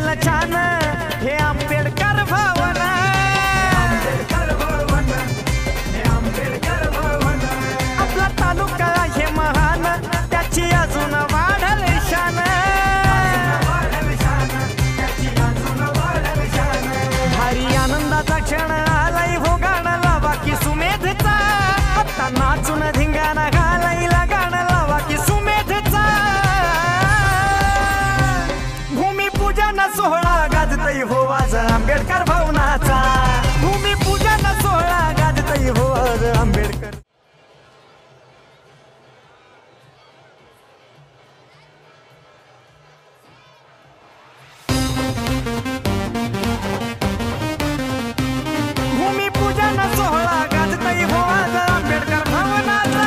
दिल छान हे आंबेडकर भवन, आपला तालुका आहे महान त्याची अजून वाढल शान, भारी आनंदाचा क्षण आलाय हो गाणं लावा की सुमेधचा, आता नाचून धिंगाणा घालायला गाणं लावा की सुमेधचा, भूमिपूजन सोहळा गाजतय हो आज आंबेडकर भवनाचा, भूमिपूजन सोहळा गाजतय हो आज आंबेडकर. भूमिपूजन सोहळा गाजतय हो आज आंबेडकर भवनाचा.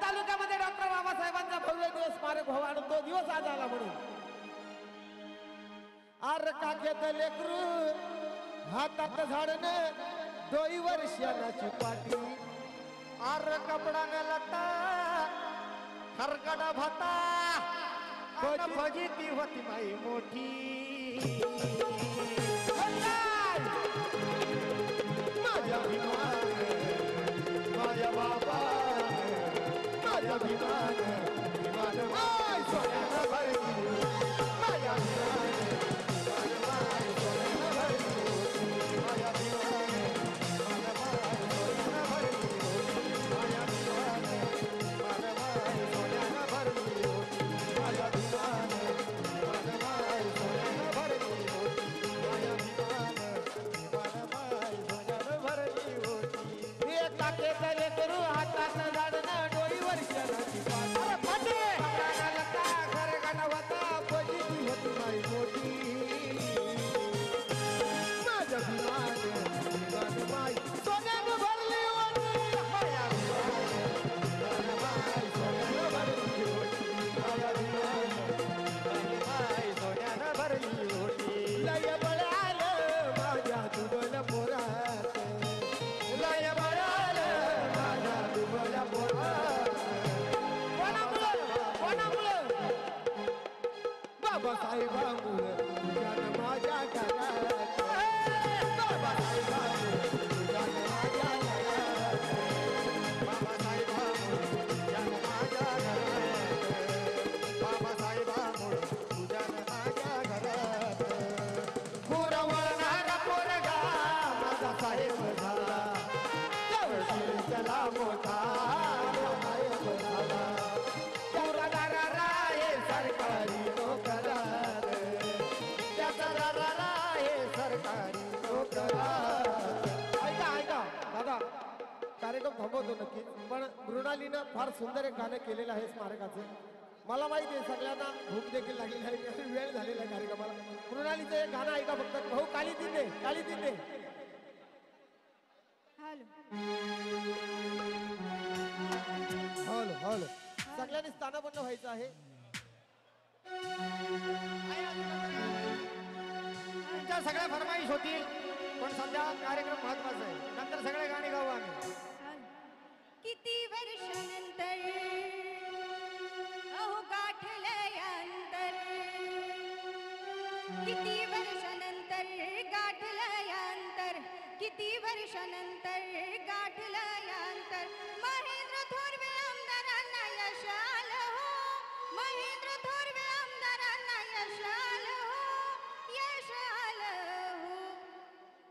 तालुक्यामध्ये डॉक्टर बाबासाहेबांचा भव्य दिवस स्मारक व्हावा आणि तो दिवस आज आला म्हणून आर काकेत लेकरू हातात झाडने दोई वर्षाची पाटी, आर कपडाने लता हरकडा भाता फजिती होती माई मोठी, माझ्या भीमान माझ्या बाबा माझ्या भीमान भीमान माय सोन्यानं भरली, माझ्या भीमान माय सोन्यानं भरली, माझ्या भीमान सोन्यानं भरली, माझ्या भीमान माय सोन्यानं भरली, माझ्या भीमान माय सोन्यानं भरली, माझ्या भीमान माय सोन्यानं भरली होती. हे काकेत लेकरू हातात झाडनं डोई वर्षाची पाटी, घरगणा होता फजिती होती माई मोठी, माझ्या भीमान भीमान माई सोन्यानं भरली होती, माझ्या भीमान माय सोन्यानं भरली होती, माझ्या भीमान माय सोन्यानं भरली होती. लय बळ आलं माझ्या दुबळ पोरात, लय बळ आलं माझ्या दुबळ पोरात, कोणामुळं बाबासाहेबांमुळं तुझ्यानं माझ्या घरात, बाबासाहेबांमुळं तुझ्यानं माझ्या घरात, बाबासाहेबांमुळं तुझ्यानं माझ्या घरात, बाबासाहेबांमुळं तुझ्यानं माझ्या घरात. पुरवणारा पोरगा माझा साहेब झाला, चला मोठा साहेब झाला, पुरवणारा राय सरकारी नोकरार, त्याचा राय सरकारी नोकरार. ऐका ऐका दादा, कार्यक्रम थांबवतो नक्की, पण मृणालीनं फार सुंदर एक गाणं केलेलं आहे स्मारकाचं. मला माहिती आहे सगळ्यांना भूक देखील लागलेली आहे, वेळ झालेला आहे कार्यक्रमाला. मृणालीचं एक गाणं ऐका फक्त. भाऊ काली तिंदे, काली तिंदे. हॅलो हॅलो, सगळ्यांनी स्थानापन्न व्हायचं आहे. तुमच्या सगळ्या फरमाईश होतील, पण सध्या कार्यक्रम महत्वाचा आहे. नंतर सगळे गाणी गाऊ आम्ही. किती वर्षानंतर अहो गाठलंय अंतर, किती वर्षानंतर गाठलंय अंतर, किती वर्षानंतर गाठलंय अंतर. महेंद्र थोरवे आमदारांना यश आलं हो, महेंद्र थोरवे आमदारांना यश आलं हो, यश आलं हो.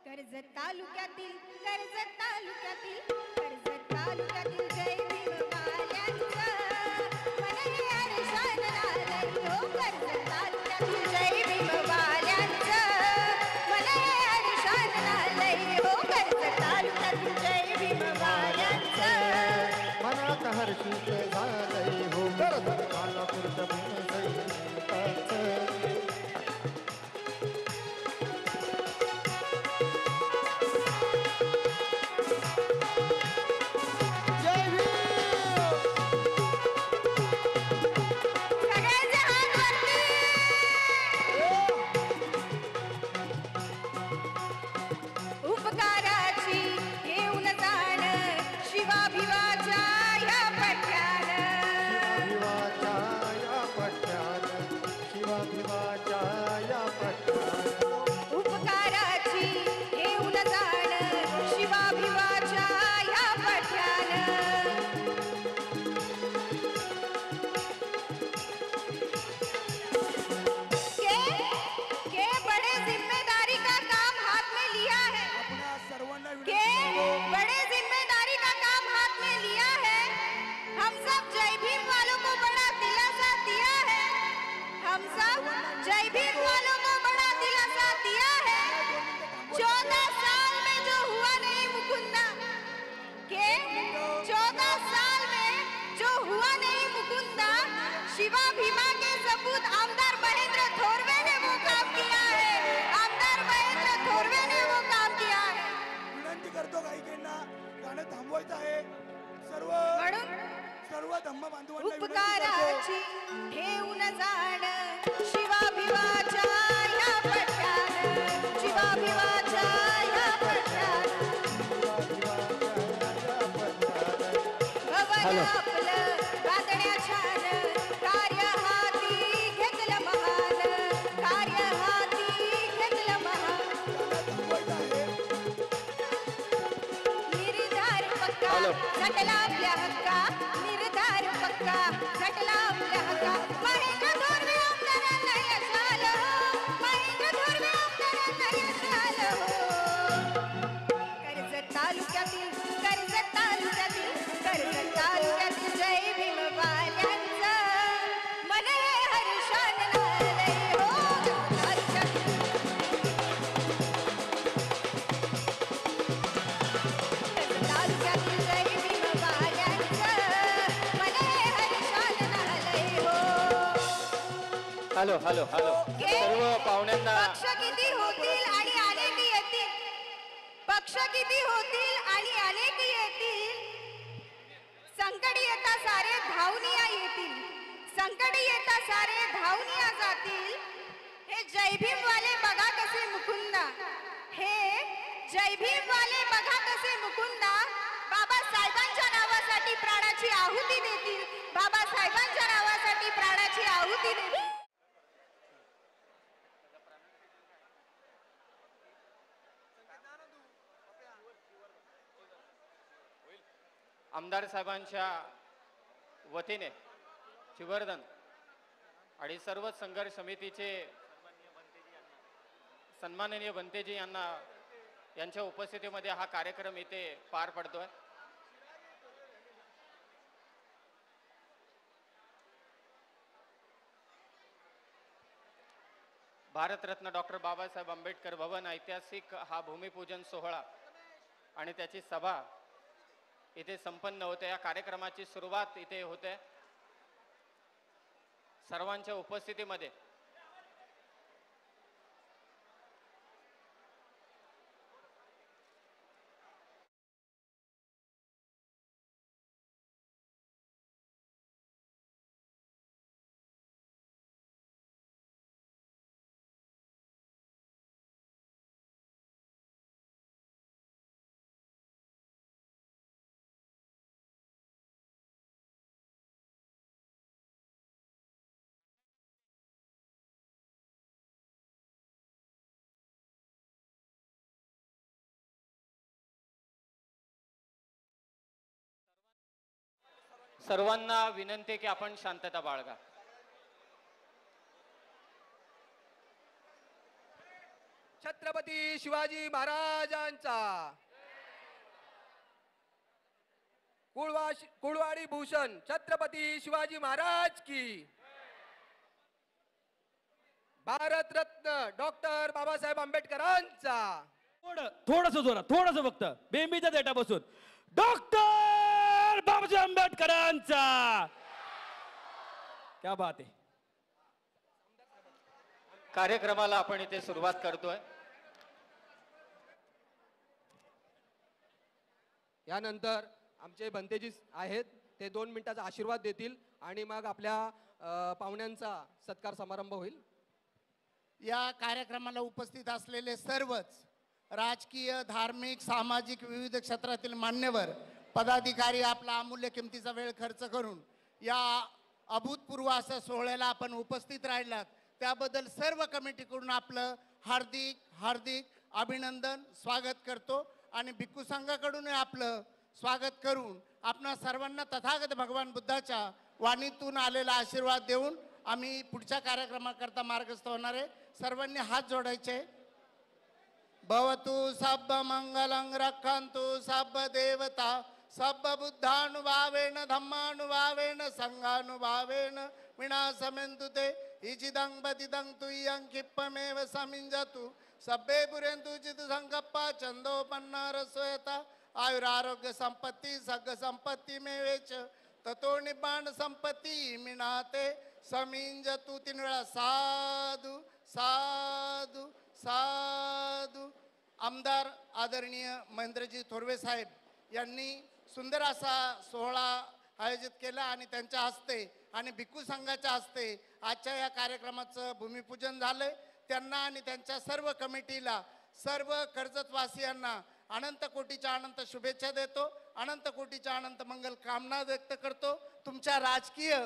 कर्जत तालुक्यातील, कर्जत तालुक्यातील, कर्जत तालुक्यातील जय भीम वाल्यांचं मन हे हर्षानं आलंय हो. कर्जत तालुक्यातील जय भीम वाल्यांचं मन हे हर्षानं आलंय हो. कर्जत तालुक्यातील जय भीम वाल्यांचं मनात हर्षित झालंय हो. कर्जत तालुक्यात भीम सैनिकाचं. सगळ्यांचे हात वरती. राजपूत आमदार महेंद्र थोरवे ने वो काम किया है, आमदार महेंद्र थोरवे ने वो काम किया है. विनंती करतो गायिकेंना गाणं थांबवायचं आहे. सर्व सर्व धम्म बांधवांना विनंती करतो. उपकाराची ठेवून जाण शिवाभिवाच्या या पट्ट्यान, शिवाभिवाच्या या पट्ट्यान. भवन आपलं बांधण्या छान, कार्य हाती घेतलं महान, कार्य हाती घेतलं महान. निर्धार पक्का झटला आपल्या हक्का, निर्धार पक्का झटला आपल्या हक्का. महेंद्र थोरवे आमदारांना यश आलं, महेंद्र थोरवे आमदारांना यश आलं. कर्जत तालुक्यातील, कर्जत तालुक्यातील, कर्जत तालुक्यातील जय भीम वाल्यांचं मन हे हर्षानं न्हालंय हो. तालुक्यातील तालुक्यातील जय भीम वाल्यांचं मन हे हर्षानं न्हालंय हो. हॅलो हॅलो हॅलो सर्व पाहुण्यांना पक्ष किती होतील आणि आले की येतील, पक्ष किती होतील आणि आले की येतील. संकट येता सारे धावनिया येतील, संकट येता सारे धावनिया जातील. हे जय भीम वाले बघा कसे मुकुंदा, हे जय भीम वाले बघा कसे मुकुंदा. बाबासाहेबांच्या नावासाठी प्राणाची आहुती देतील, बाबासाहेबांच्या नावासाठी प्राणाची आहुती देतील. आमदार साहेबांच्या वतीने शिवर्धन आणि सर्व संघर्ष समितीचे सन्माननीय बनतेजी यांना यांच्या उपस्थितीमध्ये हा कार्यक्रम इथे पार पडतोय. भारतरत्न डॉक्टर बाबासाहेब आंबेडकर भवन ऐतिहासिक हा भूमिपूजन सोहळा आणि त्याची सभा इथे संपन्न होते. या कार्यक्रमाची सुरुवात इथे होते. सर्वांच्या उपस्थितीमध्ये सर्वांना विनंती आहे की आपण शांतता बाळगा. छत्रपती शिवाजी महाराजांचा, कुळवाडी भूषण छत्रपती शिवाजी महाराज की, भारतरत्न डॉक्टर बाबासाहेब आंबेडकरांचा. थोडस जोरात, थोडस फक्त बेंबीचा देटा बसून डॉक्टर बाबासाहेब आंबेडकरांचा. क्या बात आहे. कार्यक्रमाला आपण इथे सुरुवात करतोय. यानंतर आमचे बनतेजी आहेत, ते 2 मिनिटाचा आशीर्वाद देतील आणि मग आपल्या पाहुण्यांचा सत्कार समारंभ होईल. या कार्यक्रमाला उपस्थित असलेले सर्वच राजकीय, धार्मिक, सामाजिक विविध क्षेत्रातील मान्यवर पदाधिकारी आपला अमूल्य किमतीचा वेळ खर्च करून या अभूतपूर्व अशा सोहळ्याला आपण उपस्थित राहिलात त्याबद्दल सर्व कमिटीकडून आपलं हार्दिक हार्दिक अभिनंदन, स्वागत करतो आणि भिक्खू संघाकडून आपलं स्वागत करून आपणा सर्वांना तथागत भगवान बुद्धाच्या वाणीतून आलेला आशीर्वाद देऊन आम्ही पुढच्या कार्यक्रमाकरता मार्गस्थ होणार आहे. सर्वांनी हात जोडायचे. भवतु सब मंगलं रक्षन्तु सब देवता सब बुद्धानुभावेन धम्मानुभावेन संघानुभावेन विनाशमेन्तु ते इचिदं पतितं तुय्यं क्षिप्पमेव समिञ्जतु सब्बे पुरेन्तु चित् संकप्पा चन्दोपन्ना रसोयता आयुरारोग्य संपत्ति सग्ग संपत्ति मेवेच ततो निब्बाण संपत्ति मिनाते समिंज तू 3 वेळा साधू साधू साधू. आमदार आदरणीय महेंद्रजी थोरवे साहेब यांनी सुंदर असा सोहळा आयोजित केला आणि त्यांच्या हस्ते आणि भिक्खू संघाच्या हस्ते आजच्या या कार्यक्रमाचं भूमिपूजन झालंय. त्यांना आणि त्यांच्या सर्व कमिटीला, सर्व कर्जतवासियांना अनंत कोटीच्या अनंत शुभेच्छा देतो, अनंत कोटीच्या अनंत मंगल कामना व्यक्त करतो. तुमच्या राजकीय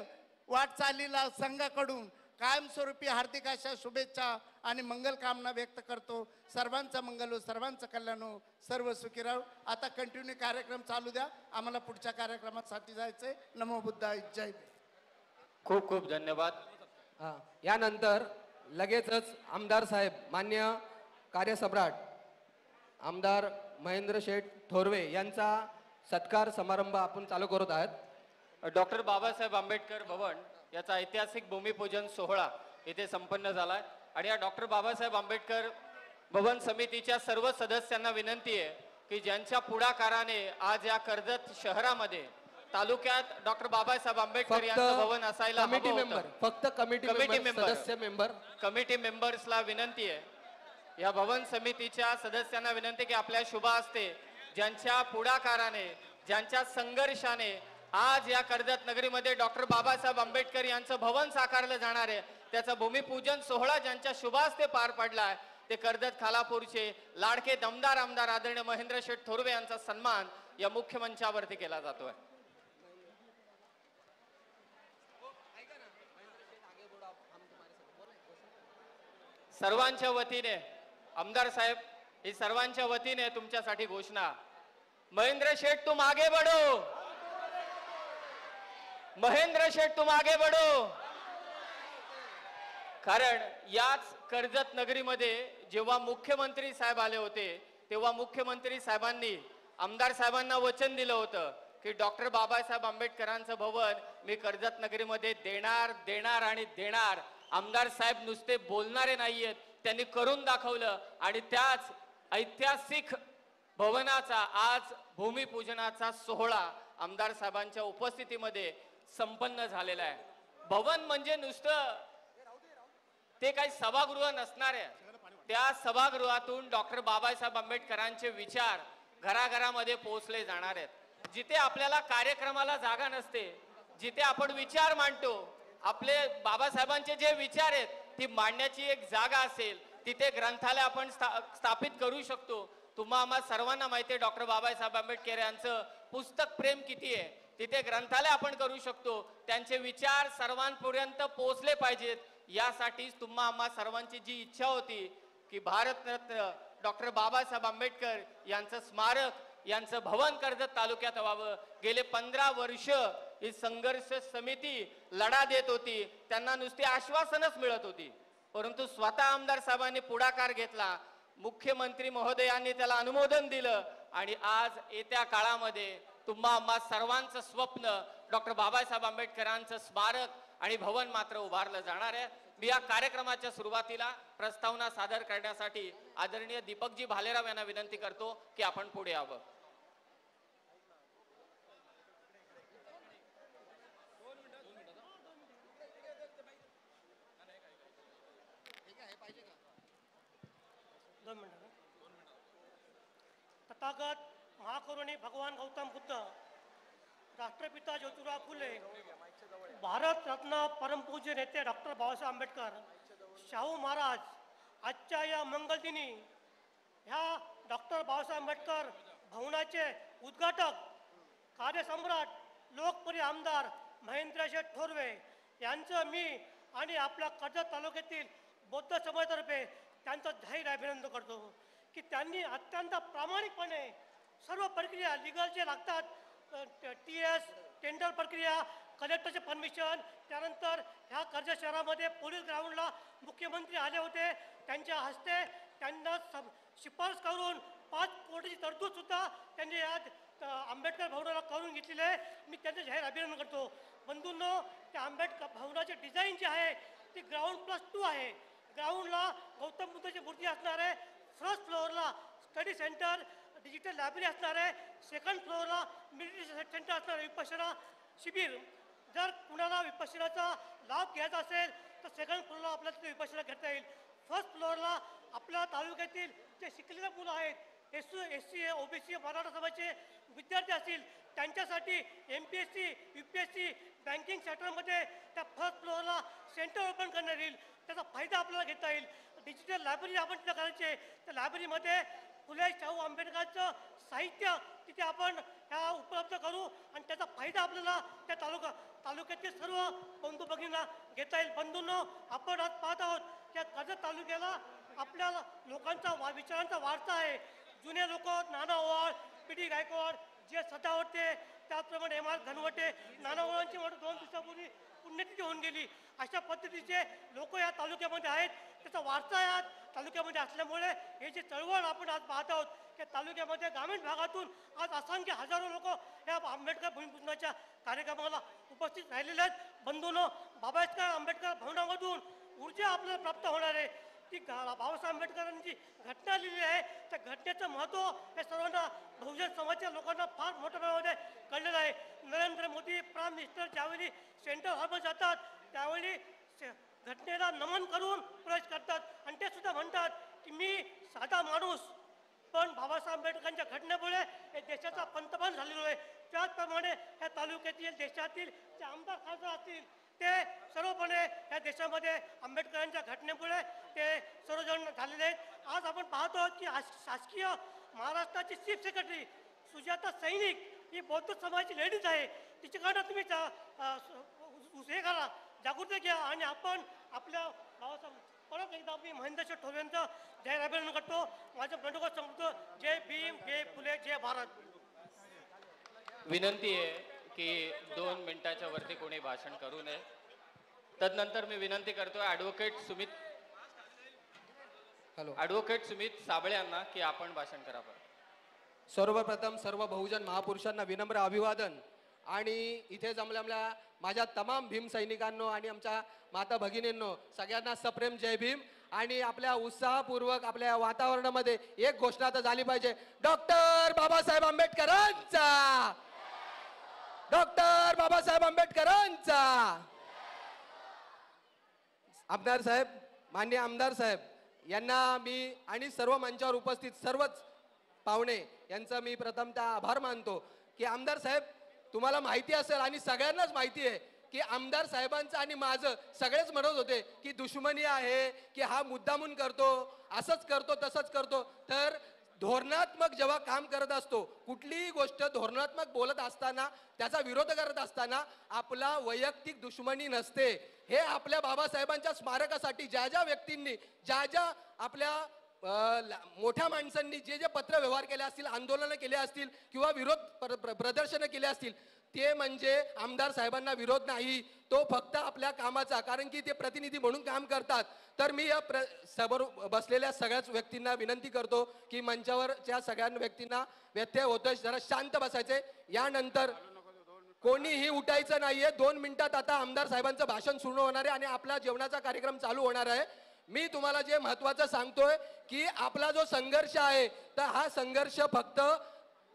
वाटचालीला संघाकडून कायमस्वरूपी हार्दिक अशा शुभेच्छा आणि मंगल कामना व्यक्त करतो. सर्वांचं मंगल हो, सर्वांचं कल्याण हो, सर्व सुखी राहू. आता कंटिन्यू कार्यक्रम चालू द्या, आम्हाला पुढच्या कार्यक्रमासाठी जायचंय. नमो बुद्धाय, जय. खूप खूप धन्यवाद. यानंतर लगेचच आमदार साहेब, मान्य कार्यसम्राट आमदार महेंद्र शेठ थोरवे यांचा सत्कार समारंभ आपण चालू करत आहात. डॉक्टर बाबासाहेब आंबेडकर भवन याचा ऐतिहासिक भूमिपूजन सोहळा इथे संपन्न झालाय आणि या डॉक्टर बाबासाहेब आंबेडकर भवन समितीच्या सर्व सदस्यांना विनंती आहे की ज्यांच्या पुढाकाराने आज या कर्जत शहरामध्ये तालुक्यात डॉक्टर बाबासाहेब आंबेडकर यांचं भवन असायला हवं होतं. फक्त कमिटी मेंबर, सदस्य मेंबर, कमिटी मेंबर्सला विनंती आहे, या भवन समितीच्या सदस्यांना विनंती की आपल्या शुभ हस्ते ज्यांच्या पुढाकाराने, ज्यांच्या संघर्षाने आज या कर्जत नगरीमध्ये डॉक्टर बाबासाहेब आंबेडकर यांचं भवन साकारलं जाणार आहे, त्याचा भूमिपूजन सोहळा ज्यांच्या शुभ हस्ते पार पडलाय ते कर्जत खालापूरचे लाडके दमदार आमदार आदरणीय महेंद्र शेठ थोरवे यांचा सन्मान या मुख्य मंचावरती केला जातोय. सर्वांच्या वतीने आमदार साहेब, ही सर्वांच्या वतीने तुमच्यासाठी घोषणा. महेंद्र शेठ तुम आगे बढ़ो, महेंद्र शेठ तुम आगे बढ़ो. कारण याच कर्जत नगरीमध्ये जेव्हा मुख्यमंत्री साहेब आले होते तेव्हा मुख्यमंत्री साहेबांनी आमदार साहेबांना वचन दिलं होतं की डॉक्टर बाबासाहेब आंबेडकरांचं भवन मी कर्जत नगरीमध्ये देणार देणार आणि देणार. आमदार साहेब नुसते बोलणारे नाहीयेत, त्यांनी करून दाखवलं आणि त्याच ऐतिहासिक भवनाचा आज भूमिपूजनाचा सोहळा आमदार साहेबांच्या उपस्थितीमध्ये संपन्न झालेला आहे. भवन म्हणजे नुसतं ते काही सभागृह नसणार आहे, त्या सभागृहातून डॉक्टर बाबासाहेब आंबेडकरांचे विचार घराघरामध्ये पोहोचले जाणार आहेत. जिथे आपल्याला कार्यक्रमाला जागा नसते, जिथे आपण विचार मांडतो, आपले बाबासाहेबांचे जे विचार आहेत ती मांडण्याची एक जागा असेल, तिथे ग्रंथालय आपण स्थापित करू शकतो. आम्हा सर्वांना माहिती आहे डॉक्टर बाबासाहेब आंबेडकर यांचं पुस्तक प्रेम किती आहे, तिथे ग्रंथालय आपण करू शकतो. त्यांचे विचार सर्वांपर्यंत पोहोचले पाहिजेत, यासाठीच आम्हा सर्वांची जी इच्छा होती की भारतरत्न डॉक्टर बाबासाहेब आंबेडकर यांचं स्मारक, यांचं भवन कर्जत तालुक्यात व्हावं. गेले 15 वर्ष ही संघर्ष समिती लढा देत होती, त्यांना नुसती आश्वासनच मिळत होती, परंतु स्वतः आमदार साहेबांनी पुढाकार घेतला, मुख्यमंत्री महोदयांनी त्याला अनुमोदन दिलं आणि आज येत्या काळामध्ये आम्हा सर्वांचं स्वप्न डॉक्टर बाबासाहेब आंबेडकरांचं स्मारक आणि भवन मात्र उभारलं जाणार आहे. मी या कार्यक्रमाच्या सुरुवातीला प्रस्तावना सादर करण्यासाठी आदरणीय दीपकजी भालेराव यांना विनंती करतो की आपण पुढे यावं. तथागत महाकरुणी भगवान गौतम बुद्ध, राष्ट्रपिता ज्योतिराव फुले, भारत रत्न परमपूज्य नेते डॉक्टर बाबासाहेब आंबेडकर, शाहू महाराज आजच्या या मंगलदिनी ह्या डॉक्टर बाबासाहेब आंबेडकर भवनाचे उद्घाटक, कार्यसम्राट, लोकप्रिय आमदार महेंद्र शेठ थोरवे यांचं मी आणि आपल्या कर्जत तालुक्यातील बौद्ध समाजातर्फे त्यांचं जाहीर अभिनंदन करतो की त्यांनी अत्यंत प्रामाणिकपणे सर्व प्रक्रिया लिगल जे लागतात, TS, टेंडर प्रक्रिया, कलेक्टरचे परमिशन, त्यानंतर ह्या कर्जत शहरामध्ये पोलीस ग्राउंडला मुख्यमंत्री आले होते, त्यांच्या हस्ते त्यांना शिफारस करून 5 कोटीची तरतूद सुद्धा त्यांनी आज आंबेडकर भवनाला करून घेतलेली आहे. मी त्यांचं जाहीर अभिनंदन करतो. बंधूंनो, त्या आंबेडकर भवनाची डिझाईन जी आहे ती ग्राउंड+2 आहे. ग्राउंडला गौतम बुद्धाची मूर्ती असणार आहे, फर्स्ट फ्लोअरला स्टडी सेंटर, डिजिटल लायब्ररी असणार आहे, सेकंड फ्लोअरला मिलिटरी सेंटर असणार आहे, विपश्यना शिबिर, जर कुणाला विपश्यनाचा लाभ घ्यायचा असेल तर सेकंड फ्लोअरला आपल्याला तिथे विपश्यना घेता येईल. फर्स्ट फ्लोअरला आपल्या तालुक्यातील जे शिकलेले मुलं आहेत, SC OBC मराठा समाजाचे विद्यार्थी असतील त्यांच्यासाठी MPSC UPSC बँकिंग सेक्टरमध्ये त्या फर्स्ट फ्लोअरला सेंटर ओपन करण्यात येईल. त्याचा फायदा आपल्याला घेता येईल. डिजिटल लायब्ररी आपण तिथं करायची. त्या लायब्ररीमध्ये फुले शाहू आंबेडकरांचं साहित्य तिथे आपण उपलब्ध करू आणि त्याचा फायदा आपल्याला त्या तालुक्यातील सर्व बंधू भगिनींना घेता येईल. बंधूंनो, आपण आज पाहत आहोत की कर्जत तालुक्याला आपल्या लोकांचा विचारांचा वारसा आहे. जुने लोक नाना ओवाळ, PD गायकवाड, जे सदा होते, त्याचप्रमाणे MR घनवटे, नाना ओवाळांची 2 दिवसापूर्वी पुण्यतिथी होऊन गेली. अशा पद्धतीचे लोक या तालुक्यामध्ये आहेत. त्याचा वारसा या तालुक्यामध्ये असल्यामुळे हे जे चळवळ आपण आज पाहत आहोत की तालुक्यामध्ये ग्रामीण भागातून आज असंख्य हजारो लोक या आंबेडकर भूमिपूजनाच्या कार्यक्रमाला उपस्थित राहिलेले आहेत. बंधूंनो, बाबासाहेब आंबेडकर भवनामधून ऊर्जा आपल्याला प्राप्त होणार आहे. ती बाबासाहेब आंबेडकरांची घटना लिहिली आहे. त्या घटनेचं महत्त्व हे सर्वांना बहुजन समाजाच्या लोकांना फार मोठ्या प्रमाणामध्ये कळलेलं आहे. नरेंद्र मोदी प्राईम मिनिस्टर ज्यावेळी सेंट्रल हॉलमध्ये जातात त्यावेळी घटनेला नमन करून प्रवेश करतात आणि ते सुद्धा म्हणतात की मी साधा माणूस, पण बाबासाहेब आंबेडकरांच्या घटनेमुळे हे देशाचा पंतप्रधान झालेलो आहे. त्याचप्रमाणे या तालुक्यातील देशातील जे आमदार खासदार असतील ते सर्वपणे या देशामध्ये आंबेडकरांच्या घटनेमुळे ते सर्वजण झालेले आहेत. आज आपण पाहतो की शासकीय महाराष्ट्राची चीफ सेक्रेटरी सुजाता सैनिक ही बौद्ध समाजाची लेडीज आहे. तिच्याकडनं तुम्ही हे करा, जागृती घ्या आणि आपण आपल्या बाबासाहेब परत एकदा मी महेंद्र शेठ ठोरेंचं जय अभिनंदन करतो. माझं प्रणोगत सांगतो, जय भीम, जय फुले, जय भारत. विनंती आहे की 2 मिनिटाच्या वरती कोणी भाषण करू नये. तदनंतर मी विनंती करतोय ॲडव्होकेट सुमित साबळे यांना की आपण भाषण करा. सर्वप्रथम सर्व बहुजन महापुरुषांना विनम्र अभिवादन आणि इथे जमलेल्या माझ्या तमाम भीम सैनिकांनो आणि आमच्या माता भगिनींनो सगळ्यांना सप्रेम जय भीम. आणि आपल्या उत्साहपूर्वक आपल्या वातावरणामध्ये एक घोषणा तर झाली पाहिजे, डॉक्टर बाबासाहेब आंबेडकरांचा, डॉक्टर बाबासाहेब आंबेडकरांचा. आमदार साहेब, माननीय आमदार साहेब यांना मी आणि सर्व मंचावर उपस्थित सर्वच पाहुणे यांचा मी प्रथमतः आभार मानतो की आमदार साहेब, तुम्हाला माहिती असेल आणि सगळ्यांनाच माहिती आहे की आमदार साहेबांचं आणि माझं सगळेच म्हणत होते की दुश्मनी आहे, की हा मुद्दामून करतो, असंच करतो, तसंच करतो. तर धोरणात्मक जेव्हा काम करत असतो, कुठलीही गोष्ट धोरणात्मक बोलत असताना, त्याचा विरोध करत असताना आपला वैयक्तिक दुश्मनी नसते. हे आपल्या बाबासाहेबांच्या स्मारकासाठी ज्या ज्या व्यक्तींनी, ज्या ज्या आपल्या मोठ्या माणसांनी जे जे पत्रव्यवहार केले असतील, आंदोलनं केले असतील किंवा विरोध प्रदर्शनं केले असतील, ते म्हणजे आमदार साहेबांना विरोध नाही, तो फक्त आपल्या कामाचा, कारण की ते प्रतिनिधी म्हणून काम करतात. तर मी या समोर बसलेल्या सगळ्याच व्यक्तींना विनंती करतो की मंचावरच्या सगळ्या व्यक्तींना व्यत्यय होतोय, जरा शांत बसायचे. यानंतर कोणीही उठायचं नाहीये. 2 मिनिटात आता आमदार साहेबांचं भाषण सुरू होणार आहे आणि आपला जेवणाचा कार्यक्रम चालू होणार आहे. मी तुम्हाला जे महत्वाचं सांगतोय की आपला जो संघर्ष आहे, तर हा संघर्ष फक्त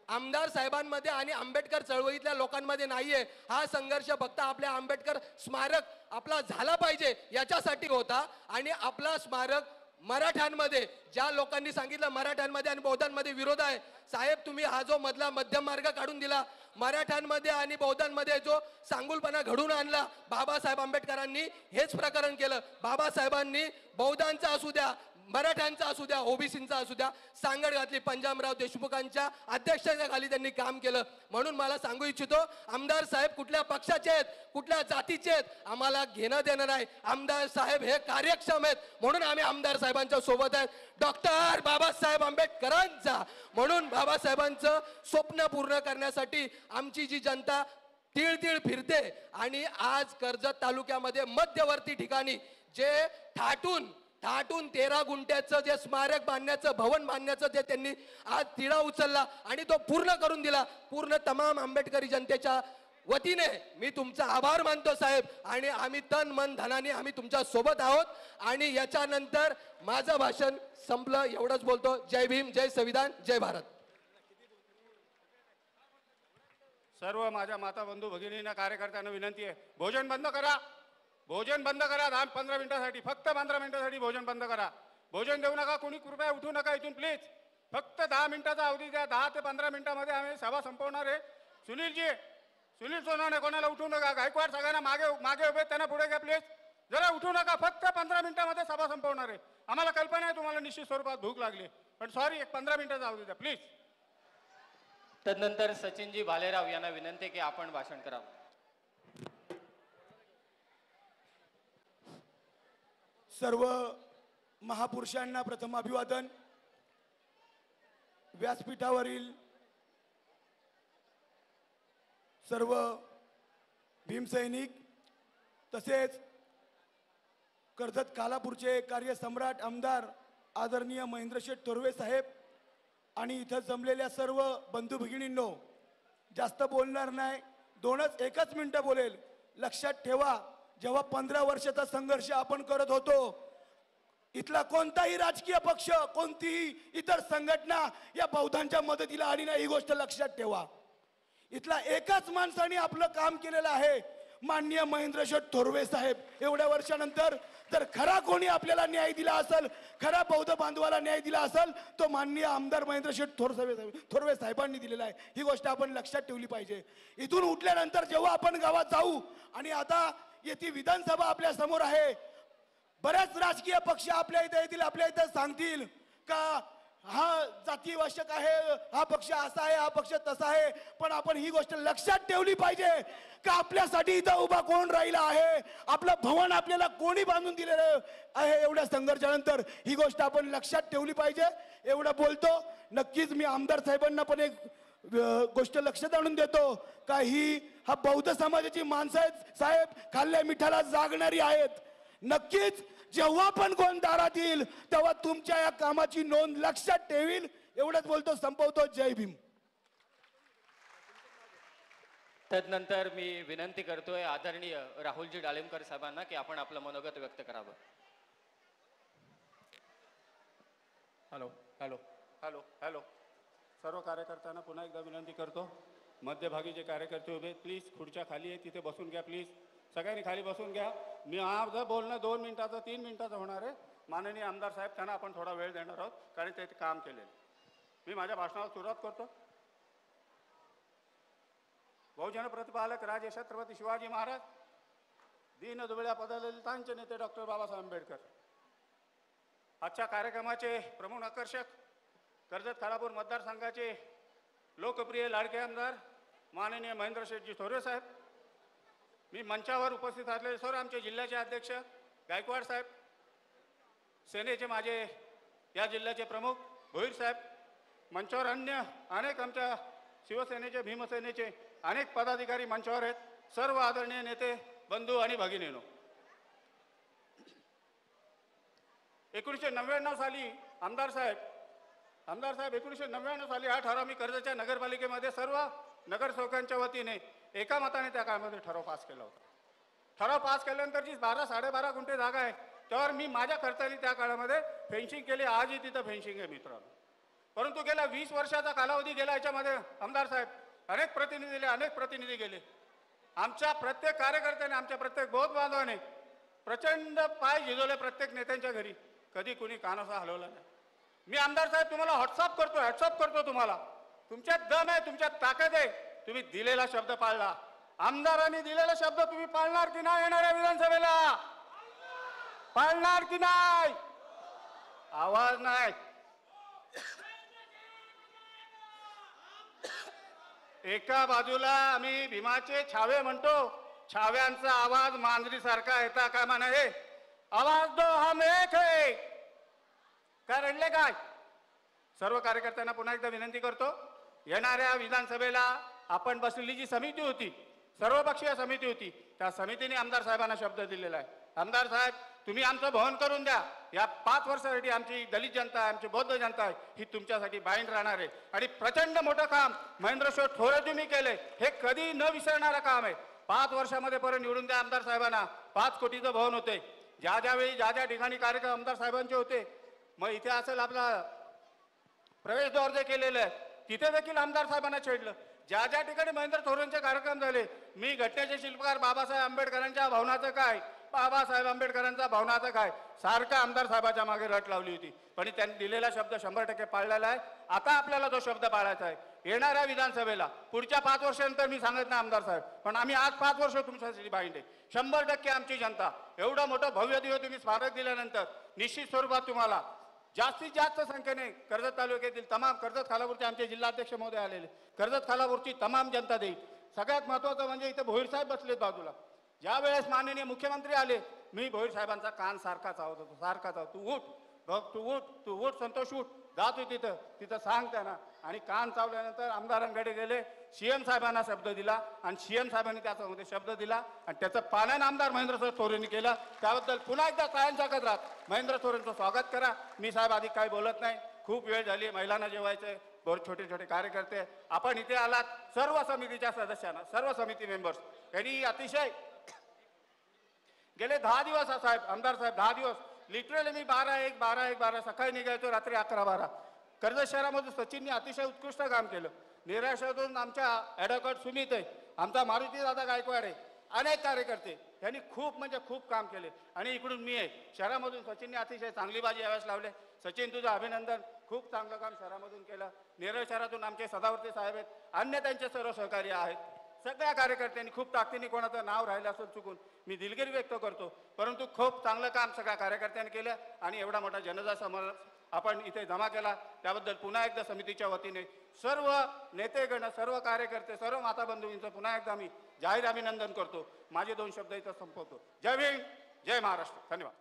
आमदार साहेबांमध्ये आणि आंबेडकर चळवळीतल्या लोकांमध्ये नाहीये. हा संघर्ष फक्त आपल्या आंबेडकर स्मारक आपला झाला पाहिजे याच्यासाठी होता. आणि आपला स्मारक मराठ्यांमध्ये, ज्या लोकांनी सांगितलं मराठ्यांमध्ये आणि बौद्धांमध्ये विरोध आहे, साहेब तुम्ही हा जो मधला मध्यम मार्ग काढून दिला, मराठ्यांमध्ये आणि बौद्धांमध्ये जो सांगुलपणा घडून आणला बाबासाहेब आंबेडकरांनी, हेच प्रकरण केलं. बाबासाहेबांनी बौद्धांचा असू द्या, मराठ्यांचा असू द्या, ओबीसींचा असू द्या, सांगड घातली. पंजाबराव देशमुखांच्या अध्यक्षतेखाली त्यांनी काम केलं. म्हणून मला सांगू इच्छितो, आमदार साहेब कुठल्या पक्षाचे आहेत, कुठल्या जातीचे आहेत, आम्हाला घेणं देणं नाही. आमदार साहेब हे कार्यक्षम आहेत, म्हणून आम्ही आमदार साहेबांच्या सोबत आहेत. डॉक्टर बाबासाहेब आंबेडकरांचा, म्हणून बाबासाहेबांचं स्वप्न पूर्ण करण्यासाठी आमची जी जनता तीळ तीळ फिरते. आणि आज कर्जत तालुक्यामध्ये मध्यवर्ती ठिकाणी जे थाटून 13 गुंठ्याचं जे स्मारक बांधण्याचं, भवन बांधण्याचं जे त्यांनी आज तिढा उचलला आणि तो पूर्ण करून दिला, पूर्ण तमाम आंबेडकरी जनतेच्या वतीने मी तुमचा आभार मानतो साहेब. आणि आम्ही तन मन धनाने आम्ही तुमच्या सोबत आहोत. आणि याच्यानंतर माझं भाषण संपलं, एवढंच बोलतो. जय भीम, जय संविधान, जय भारत. सर्व माझ्या माता बंधू भगिनींना कार्यकर्त्यांना विनंती आहे, भोजन बंद करा. भोजन बंद करा. 10-15 मिनिटासाठी, फक्त 15 मिनिटासाठी भोजन बंद करा. भोजन देऊ नका. कोणी कृपया उठू नका इथून प्लीज. फक्त 10 मिनिटाचा अवधी द्या. 10 ते 15 मिनिटामध्ये आम्ही सभा संपवणार आहे. सुनील सोनाने कोणाला उठू नका. गायकवाड सगळ्यांना मागे उभे, त्यांना पुढे घ्या प्लीज. जरा उठू नका. फक्त 15 मिनिटामध्ये सभा संपवणार आहे. आम्हाला कल्पना आहे तुम्हाला निश्चित स्वरूपात भूक लागली, पण सॉरी, एक 15 मिनिटाचा अवधी द्या प्लीज. तदनंतर सचिनजी भालेराव यांना विनंती की आपण भाषण करावं. सर्व महापुरुषांना प्रथम अभिवादन. व्यासपीठावरील सर्व भीमसैनिक तसेच कर्जत कालापूरचे कार्यसम्राट आमदार आदरणीय महेंद्रशेठ थोरवे साहेब आणि इथं जमलेल्या सर्व बंधू भगिनींनो, जास्त बोलणार नाही, एकच मिनिटं बोलेल. लक्षात ठेवा, जेव्हा 15 वर्षाचा संघर्ष आपण करत होतो, इथला कोणताही राजकीय पक्ष, कोणतीही इतर संघटना या बौद्धांच्या मदतीला आली नाही. ही गोष्ट लक्षात ठेवा. इथला एकाच माणसाने आपलं काम केलेलं आहे, माननीय महेंद्रशेठ थोरवे साहेब. एवढ्या वर्षानंतर जर खरा कोणी आपल्याला न्याय दिला असेल, खरा बौद्ध बांधवाला न्याय दिला असेल, तो माननीय आमदार महेंद्रशेठ थोरवे साहेबांनी दिलेला आहे. ही गोष्ट आपण लक्षात ठेवली पाहिजे. इथून उठल्यानंतर जेव्हा आपण गावात जाऊ, आणि आता येथे विधानसभा आपल्या समोर आहे, बऱ्याच राजकीय पक्ष आपल्या इथे येतील, आपल्या इथे सांगतील का हा जातीवाचक आहे, हा पक्ष असा आहे, हा पक्ष तसा आहे. पण आपण ही गोष्ट लक्षात ठेवली पाहिजे का आपल्यासाठी इथं उभा कोण राहिला आहे, आपलं भवन आपल्याला कोणी बांधून दिलेलं आहे. एवढ्या संघर्षानंतर ही गोष्ट आपण लक्षात ठेवली पाहिजे. एवढं बोलतो. नक्कीच मी आमदार साहेबांना पण एक गोष्ट लक्षात आणून देतो का हा बौद्ध समाजाची माणसं आहेत साहेब, खाल्ल्या मिठाला जागणारी आहेत. नक्कीच जेव्हा पण कोण दारात येईल तेव्हा तुमच्या या कामाची नोंद लक्षात ठेवील. एवढंच बोलतो, संपवतो. जय भीम. तदनंतर मी विनंती करतोय आदरणीय राहुलजी डाळिंबकर साहेबांना की आपण आपलं मनोगत व्यक्त करावं. हॅलो हॅलो हॅलो हॅलो सर्व कार्यकर्त्यांना पुन्हा एकदा विनंती करतो, मध्यभागी जे कार्यकर्ते उभे प्लीज खुर्च्या खाली आहे तिथे बसून घ्या प्लीज. सगळ्यांनी खाली बसून घ्या. मी माझं बोलणं 2 मिनिटाचं 3 मिनिटाचं होणार आहे. माननीय आमदार साहेब त्यांना आपण थोडा वेळ देणार आहोत कारण ते काम केलेलं. मी माझ्या भाषणाला सुरुवात करतो. बहुजन प्रतिपालक राजे छत्रपती शिवाजी महाराज, दीन दुबळ्या पददलितांचे नेते डॉक्टर बाबासाहेब आंबेडकर. आजच्या कार्यक्रमाचे प्रमुख आकर्षक कर्जत खालापूर मतदारसंघाचे लोकप्रिय लाडके आमदार माननीय महेंद्रशेठजी थोरवे साहेब, मी मंचावर उपस्थित असलेले सर्व आमचे जिल्ह्याचे अध्यक्ष गायकवाड साहेब, सेनेचे माझे या जिल्ह्याचे प्रमुख भोईर साहेब, मंचावर अन्य अनेक आमच्या शिवसेनेचे भीमसेनेचे अनेक पदाधिकारी मंचावर आहेत, सर्व आदरणीय नेते बंधू आणि भगिनींनो. 1999 साली आमदार साहेब 1999 साली हा ठराव मी कर्जतच्या नगरपालिकेमध्ये सर्व नगरसेवकांच्या वतीने एका मताने त्या काळामध्ये ठराव पास केला होता. ठराव पास केल्यानंतर जी 12-12.5 गुंठे जागा आहे त्यावर मी माझ्या खर्चाने त्या काळामध्ये फेन्सिंग केली. आजही तिथं फेन्सिंग आहे मित्रांनो. परंतु गेल्या 20 वर्षाचा कालावधी गेला. याच्यामध्ये आमदार साहेब अनेक प्रतिनिधी गेले. आमच्या प्रत्येक कार्यकर्त्याने, आमच्या प्रत्येक बौद्ध बांधवाने प्रचंड पाय झिजवले प्रत्येक नेत्यांच्या घरी. कधी कुणी कानासा हलवला नाही. मी आमदार साहेब तुम्हाला व्हॉट्सअप करतो तुम्हाला. तुमच्यात दम आहे, तुमच्यात ताकद आहे. तुम्ही दिलेला शब्द पाळला. आमदारांनी दिलेला शब्द तुम्ही पाळणार की नाही? येणाऱ्या विधानसभेला पाळणार की नाही? आवाज नाही. एका बाजूला आम्ही भीमाचे छावे म्हणतो. छाव्यांचा आवाज मांजरीसारखा येता कामा नये. आवाज दो हम एक है. काय रडले काय? सर्व कार्यकर्त्यांना पुन्हा एकदा विनंती करतो, येणाऱ्या विधानसभेला आपण बसलेली जी समिती होती, सर्वपक्षीय समिती होती, त्या समितीने आमदार साहेबांना शब्द दिलेला आहे. आमदार साहेब तुम्ही आमचं भवन करून द्या. या 5 वर्षासाठी आमची दलित जनता आहे, आमची बौद्ध जनता आहे, ही तुमच्यासाठी बाईंड राहणार आहे. आणि प्रचंड मोठं काम महेंद्रशेठ थोरवे तुम्ही केले. हे कधी न विसरणारं काम आहे. 5 वर्षामध्ये परत निवडून द्या आमदार साहेबांना. 5 कोटीचं भवन होते. ज्या ठिकाणी कार्यक्रम आमदार साहेबांचे होते, मग इथे असेल आपला प्रवेशद्वार जे केलेलं आहे तिथे देखील आमदार साहेबांना छेडलं. ज्या ज्या ठिकाणी महेंद्र थोरांचे कार्यक्रम झाले, मी घटनेचे शिल्पकार बाबासाहेब आंबेडकरांच्या भवनाचं काय, बाबासाहेब आंबेडकरांचा भवनाचं काय, सारखं आमदार साहेबाच्या मागे रट लावली होती. पण त्यांनी दिलेला शब्द 100% पाळलेला आहे. आता आपल्याला तो शब्द पाळायचा आहे. येणाऱ्या विधानसभेला पुढच्या 5 वर्षानंतर मी सांगत नाही आमदार साहेब, पण आम्ही आज 5 वर्ष तुमच्यासाठी बाईंड आहे. 100% आमची जनता एवढं मोठं भव्य दिव्य तुम्ही स्मारक दिल्यानंतर निश्चित स्वरूपात तुम्हाला जास्तीत जास्त संख्येने कर्जत तालुक्यातील तमाम, कर्जत खालापूरचे आमचे जिल्हाध्यक्ष महोदय आलेले, कर्जत खालापूरची तमाम जनता देईल. सगळ्यात महत्त्वाचं म्हणजे इथे भोईर साहेब बसलेत बाजूला. ज्या वेळेस माननीय मुख्यमंत्री आले, मी भोईर साहेबांचा कान सारखा चावत होतो, सारखा चावत, तू उठ बघ, तू उठ संतोष, उठ, जातो तिथं सांग त्यांना. आणि कान चावल्यानंतर आमदारांकडे गेले, सीएम साहेबांना शब्द दिला आणि सीएम साहेबांनी त्याच्यामध्ये शब्द दिला आणि त्याचं पालन आमदार महेंद्र थोरेंनी केलं. त्याबद्दल पुन्हा एकदा कायमच्या कदरात महेंद्र थोरेंचं स्वागत करा. मी साहेब अधिक काही बोलत नाही, खूप वेळ झाली, महिलांना जेवायचंय, बहुत छोटे छोटे कार्यकर्ते आपण इथे आलात. सर्व समितीच्या सदस्यांना, सर्व समिती मेंबर्स यांनी अतिशय गेले 10 दिवस साहेब, आमदार साहेब 10 दिवस लिटरली मी 12-1 सकाळी निघायचो, रात्री 11-12. कर्जत शहरामधून सचिननी अतिशय उत्कृष्ट काम केलं. निराशातून आमच्या ॲडव्होकेट सुमित आहे, आमचा मारुती दादा गायकवाड आहे, अनेक कार्यकर्ते यांनी खूप म्हणजे खूप काम केले. आणि इकडून मी आहे शहरामधून, सचिनने अतिशय चांगली बाजी यावेळेस लावले. सचिन तुझं अभिनंदन, खूप चांगलं काम शहरामधून केलं. नेरळ शहरातून आमचे सदावर्ते साहेब आहेत, अन्य त्यांचे सर्व सहकारी आहेत. सगळ्या कार्यकर्त्यांनी खूप ताकदीने, कोणाचं नाव राहिलं असेल चुकून मी दिलगिरी व्यक्त करतो, परंतु खूप चांगलं काम सगळ्या कार्यकर्त्यांनी केलं. आणि एवढा मोठा जनता समोर आपण इथे जमा केला, त्याबद्दल पुन्हा एकदा समितीच्या वतीने सर्व नेतेगण, सर्व कार्यकर्ते, सर्व माता बंधूंचं पुन्हा एकदा मी जाहीर अभिनंदन करतो. माझे 2 शब्द इथं संपवतो. जय भीम, जय महाराष्ट्र. धन्यवाद.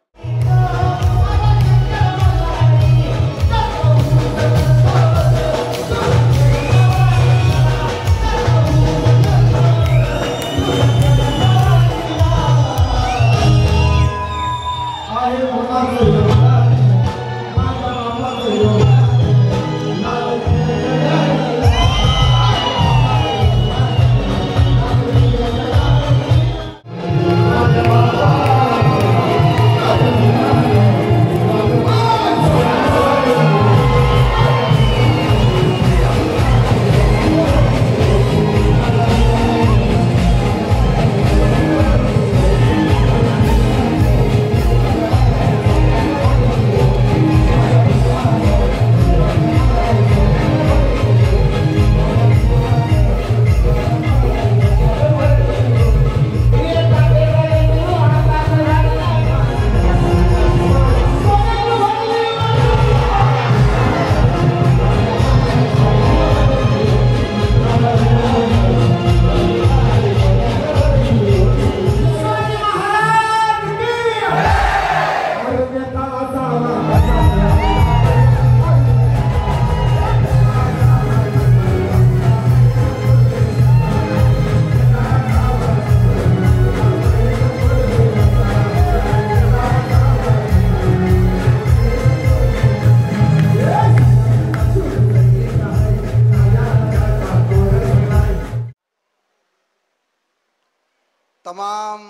तमाम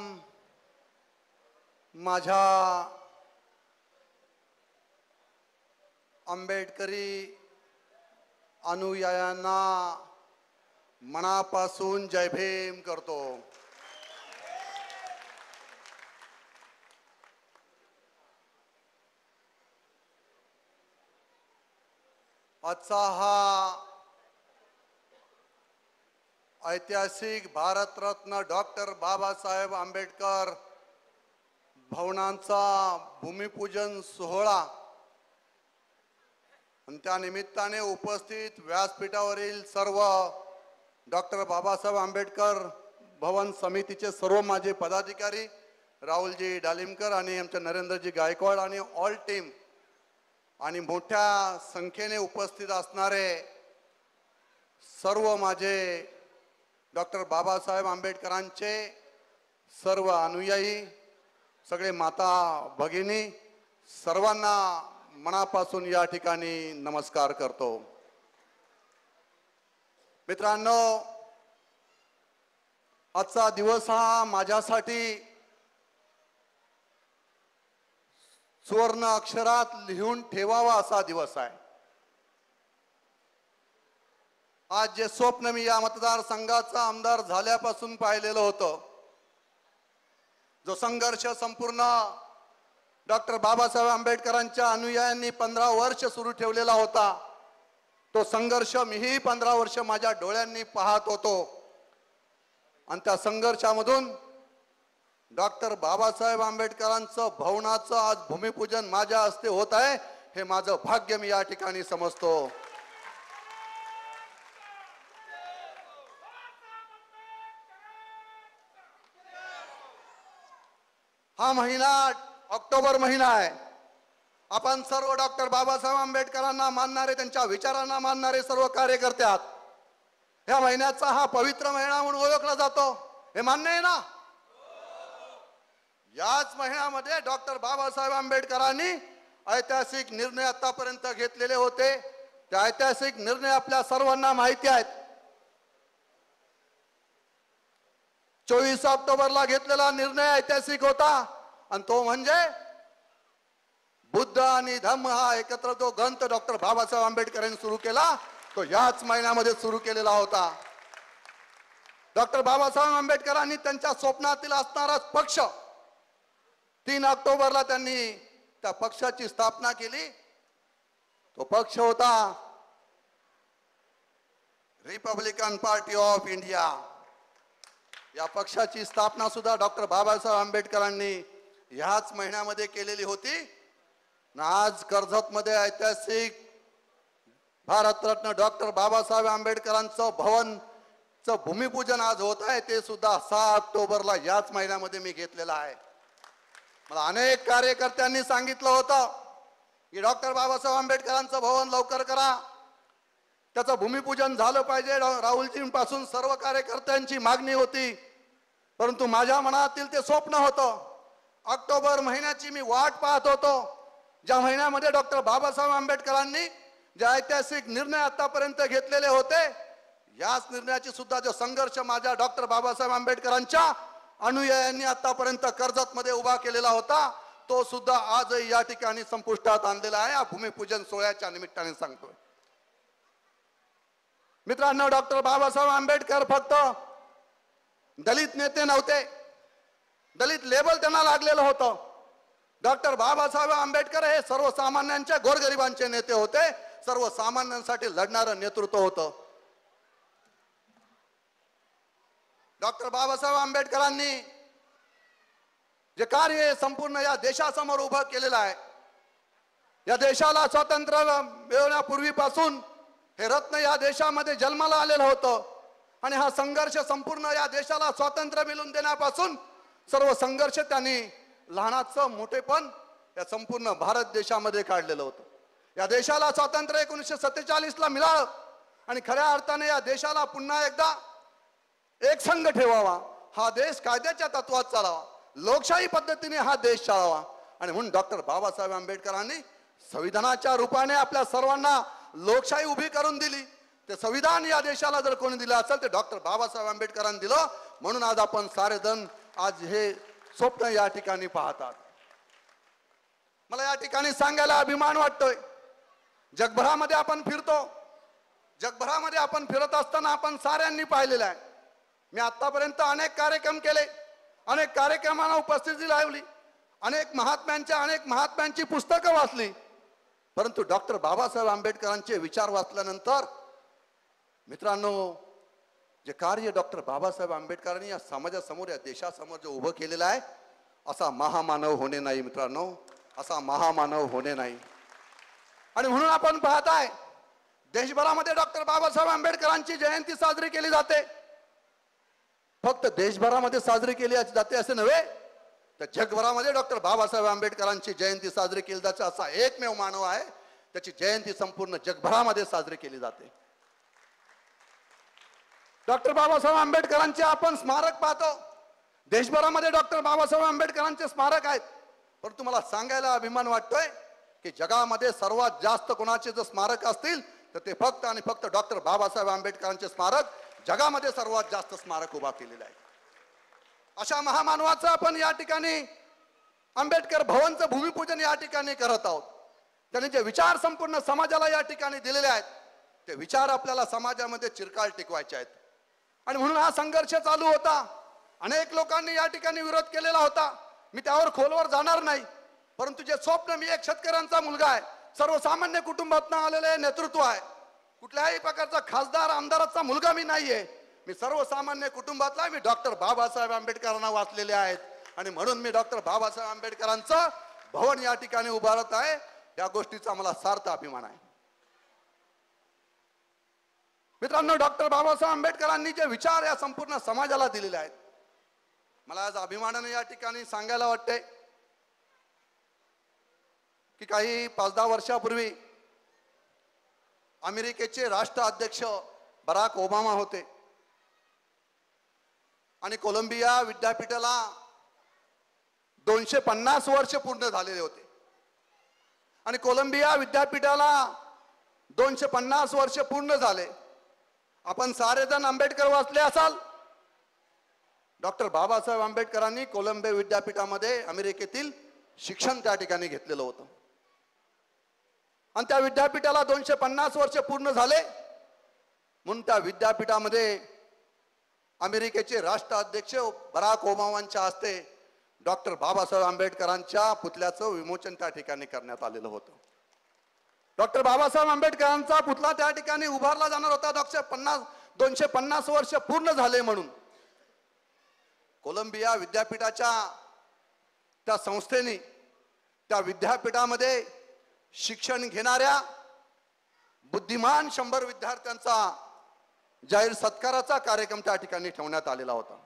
माझ्या आंबेडकरी अनुयायांना मनापासून जय भीम करतो. आजचा हा ऐतिहासिक भारतरत्न डॉक्टर बाबासाहेब आंबेडकर भवनांचा भूमिपूजन सोहळा आणि त्या निमित्ताने उपस्थित व्यासपीठावरील सर्व डॉक्टर बाबासाहेब आंबेडकर भवन समितीचे सर्व माझे पदाधिकारी, राहुलजी डालिमकर आणि आमचे नरेंद्रजी गायकवाड आणि ऑल टीम आणि मोठ्या संख्येने उपस्थित असणारे सर्व माझे डॉक्टर बाबासाहेब आंबेडकरांचे सर्व अनुयायी, सगळे माता भगिनी, सर्वांना मनापासून या ठिकाणी नमस्कार करतो. मित्रांनो, आजचा दिवस हा माझ्यासाठी सुवर्ण अक्षरात लिहून ठेवावा असा दिवस आहे. आज जे स्वप्न मी या मतदारसंघाचा आमदार झाल्यापासून पाहिलेलं होतं, जो संघर्ष संपूर्ण डॉक्टर बाबासाहेब आंबेडकरांच्या अनुयायांनी 15 वर्ष सुरू ठेवलेला होता, तो संघर्ष मीही 15 वर्ष माझ्या डोळ्यांनी पाहत होतो. आणि त्या संघर्षामधून डॉक्टर बाबासाहेब आंबेडकरांचं भवनाचं आज भूमिपूजन माझ्या हस्ते होत आहे, हे माझं भाग्य मी या ठिकाणी समजतो. हा महिना ऑक्टोबर महिना आहे. आपण सर्व डॉक्टर बाबासाहेब आंबेडकरांना मानणारे, त्यांच्या विचारांना मानणारे सर्व कार्यकर्ते आहात. या महिन्याचा हा पवित्र महिना म्हणून ओळखला जातो, हे मान्य आहे ना? याच महिन्यामध्ये डॉक्टर बाबासाहेब आंबेडकरांनी ऐतिहासिक निर्णय आतापर्यंत घेतलेले होते. ते ऐतिहासिक निर्णय आपल्या सर्वांना माहिती आहेत. 24 ऑक्टोबरला घेतलेला निर्णय ऐतिहासिक होता, आणि तो म्हणजे बुद्ध आणि धम्म हा एकत्र जो ग्रंथ डॉक्टर बाबासाहेब आंबेडकरांनी सुरू केला, तो याच महिन्यामध्ये सुरू केलेला होता. डॉक्टर बाबासाहेब आंबेडकरांनी त्यांच्या स्वप्नातील असणारा पक्ष 3 ऑक्टोबरला त्यांनी त्या पक्षाची स्थापना केली. तो पक्ष होता रिपब्लिकन पार्टी ऑफ इंडिया. या पक्षाची स्थापना सुद्धा डॉक्टर बाबासाहेब आंबेडकरांनी ह्याच महिन्यामध्ये केलेली होती. आज कर्जतमध्ये ऐतिहासिक भारतरत्न डॉक्टर बाबासाहेब आंबेडकरांचं भवनचं भूमिपूजन आज होत आहे, ते सुद्धा 6 ऑक्टोबरला याच महिन्यामध्ये मी घेतलेलं आहे. मला अनेक कार्यकर्त्यांनी सांगितलं होतं की डॉक्टर बाबासाहेब आंबेडकरांचं भवन लवकर करा, त्याचं भूमिपूजन झालं पाहिजे. राहुलजींपासून सर्व कार्यकर्त्यांची मागणी होती, परंतु माझ्या मनातील ते स्वप्न होतं. ऑक्टोबर महिन्याची मी वाट पाहत होतो, ज्या महिन्यामध्ये डॉक्टर बाबासाहेब आंबेडकरांनी जे ऐतिहासिक निर्णय आतापर्यंत घेतलेले होते, याच निर्णयाची सुद्धा जो संघर्ष माझ्या डॉक्टर बाबासाहेब आंबेडकरांच्या अनुयायांनी आतापर्यंत कर्जतमध्ये उभा केलेला होता, तो सुद्धा आजही या ठिकाणी संपुष्टात आणलेला आहे. या भूमिपूजन सोहळ्याच्या निमित्ताने सांगतोय. मित्रांनो, डॉक्टर बाबासाहेब आंबेडकर फक्त दलित नेते नव्हते, दलित लेबल त्यांना लागलेलं होतं. डॉक्टर बाबासाहेब आंबेडकर हे सर्वसामान्यांच्या, गोरगरिबांचे नेते होते, सर्वसामान्यांसाठी लढणारं नेतृत्व होतं. डॉक्टर बाबासाहेब आंबेडकरांनी जे कार्य संपूर्ण या देशासमोर उभं केलेलं आहे, या देशाला स्वातंत्र्य मिळवण्यापूर्वीपासून हे रत्न या देशामध्ये जन्माला आलेलं होतं, आणि हा संघर्ष संपूर्ण या देशाला स्वातंत्र्य मिळवून देण्यापासून सर्व संघर्ष त्यांनी लहानाचं मोठेपण या संपूर्ण भारत देशामध्ये काढलेलं होतं. या देशाला स्वातंत्र्य 1947ला मिळालं, आणि खऱ्या अर्थाने या देशाला पुन्हा एकदा एक संघ ठेवावा, हा देश कायद्याच्या तत्वात चालावा, लोकशाही पद्धतीने हा देश चालावा. आणि म्हणून डॉक्टर बाबासाहेब आंबेडकरांनी संविधानाच्या रूपाने आपल्या सर्वांना लोकशाही उभी करून दिली. ते संविधान या देशाला जर कोणी दिलं असेल तर डॉक्टर बाबासाहेब आंबेडकरांनी दिलं. म्हणून आज आपण सारे जण आज हे स्वप्न या ठिकाणी पाहतात. मला या ठिकाणी सांगायला अभिमान वाटतोय, जगभरामध्ये आपण फिरतो, जगभरामध्ये आपण फिरत असताना आपण साऱ्यांनी पाहिलेलं आहे. मी आतापर्यंत अनेक कार्यक्रम केले, अनेक कार्यक्रमांना उपस्थिती लावली, अनेक महात्म्यांची पुस्तकं वाचली, परंतु डॉक्टर बाबासाहेब आंबेडकरांचे विचार वाचल्यानंतर मित्रांनो, जे कार्य डॉक्टर बाबासाहेब आंबेडकरांनी या समाजासमोर, या देशासमोर जे उभं केलेलं आहे, असा महामानव होणे नाही मित्रांनो, असा महामानव होणे नाही. आणि म्हणून आपण पाहताय देशभरामध्ये डॉक्टर बाबासाहेब आंबेडकरांची जयंती साजरी केली जाते. फक्त देशभरामध्ये साजरी केली जाते असे नव्हे, तर जगभरामध्ये डॉक्टर बाबासाहेब आंबेडकरांची जयंती साजरी केली जाते. असा एकमेव मानव आहे, त्याची जयंती संपूर्ण जगभरामध्ये साजरी केली जाते. डॉक्टर बाबासाहेब आंबेडकरांचे आपण स्मारक पाहतो, देशभरामध्ये डॉक्टर बाबासाहेब आंबेडकरांचे स्मारक आहेत. परंतु मला सांगायला अभिमान वाटतोय की जगामध्ये सर्वात जास्त कोणाचे जर स्मारक असतील तर ते फक्त आणि फक्त डॉक्टर बाबासाहेब आंबेडकरांचे स्मारक जगामध्ये सर्वात जास्त स्मारक उभा केलेलं आहे. अशा महामानवाचं आपण या ठिकाणी आंबेडकर भवनचं भूमिपूजन या ठिकाणी करत आहोत. त्यांनी जे विचार संपूर्ण समाजाला या ठिकाणी दिलेले आहेत, ते विचार आपल्याला समाजामध्ये चिरकाल टिकवायचे आहेत आणि म्हणून हा संघर्ष चालू होता. अनेक लोकांनी या ठिकाणी विरोध केलेला होता. मी त्यावर खोलवर जाणार नाही. परंतु जे स्वप्न, मी एक शेतकऱ्यांचा मुलगा आहे, सर्वसामान्य कुटुंबातून आलेले नेतृत्व आहे, कुठल्याही प्रकारचा खासदार आमदाराचा मुलगा मी नाहीये. मी सर्वसामान्य कुटुंबातला, मी डॉक्टर बाबासाहेब आंबेडकरांना वाचलेले आहेत आणि म्हणून मी डॉक्टर बाबासाहेब आंबेडकरांचं भवन या ठिकाणी उभारत आहे. या गोष्टीचा मला सार्थ अभिमान आहे. मित्रांनो, डॉक्टर बाबासाहेब आंबेडकरांनी जे विचार या संपूर्ण समाजाला दिलेले आहेत, मला आज अभिमानाने या ठिकाणी सांगायला वाटते की काही 5-10 वर्षापूर्वी अमेरिकेचे राष्ट्राध्यक्ष बराक ओबामा होते आणि कोलंबिया विद्यापीठाला 250 वर्ष पूर्ण झालेले होते आणि कोलंबिया विद्यापीठाला 250 वर्ष पूर्ण झाले. आपण सारेजण आंबेडकर वाचले असाल. डॉक्टर बाबासाहेब आंबेडकरांनी कोलंबिया विद्यापीठामध्ये अमेरिकेतील शिक्षण त्या ठिकाणी घेतलेलं होतं आणि त्या विद्यापीठाला 250 वर्ष पूर्ण झाले म्हणून त्या विद्यापीठामध्ये अमेरिकेचे राष्ट्राध्यक्ष बराक ओबामांच्या हस्ते डॉक्टर बाबासाहेब आंबेडकरांच्या पुतळ्याचं विमोचन त्या ठिकाणी करण्यात आलेलं होतं. डॉक्टर बाबासाहेब आंबेडकरांचा पुतळा त्या ठिकाणी उभारला जाणार होता. 250 वर्ष पूर्ण झाले म्हणून कोलंबिया विद्यापीठाच्या त्या संस्थेने त्या विद्यापीठामध्ये शिक्षण घेणाऱ्या बुद्धिमान 100 विद्यार्थ्यांचा जाहीर सत्काराचा कार्यक्रम त्या ठिकाणी ठेवण्यात आलेला होता.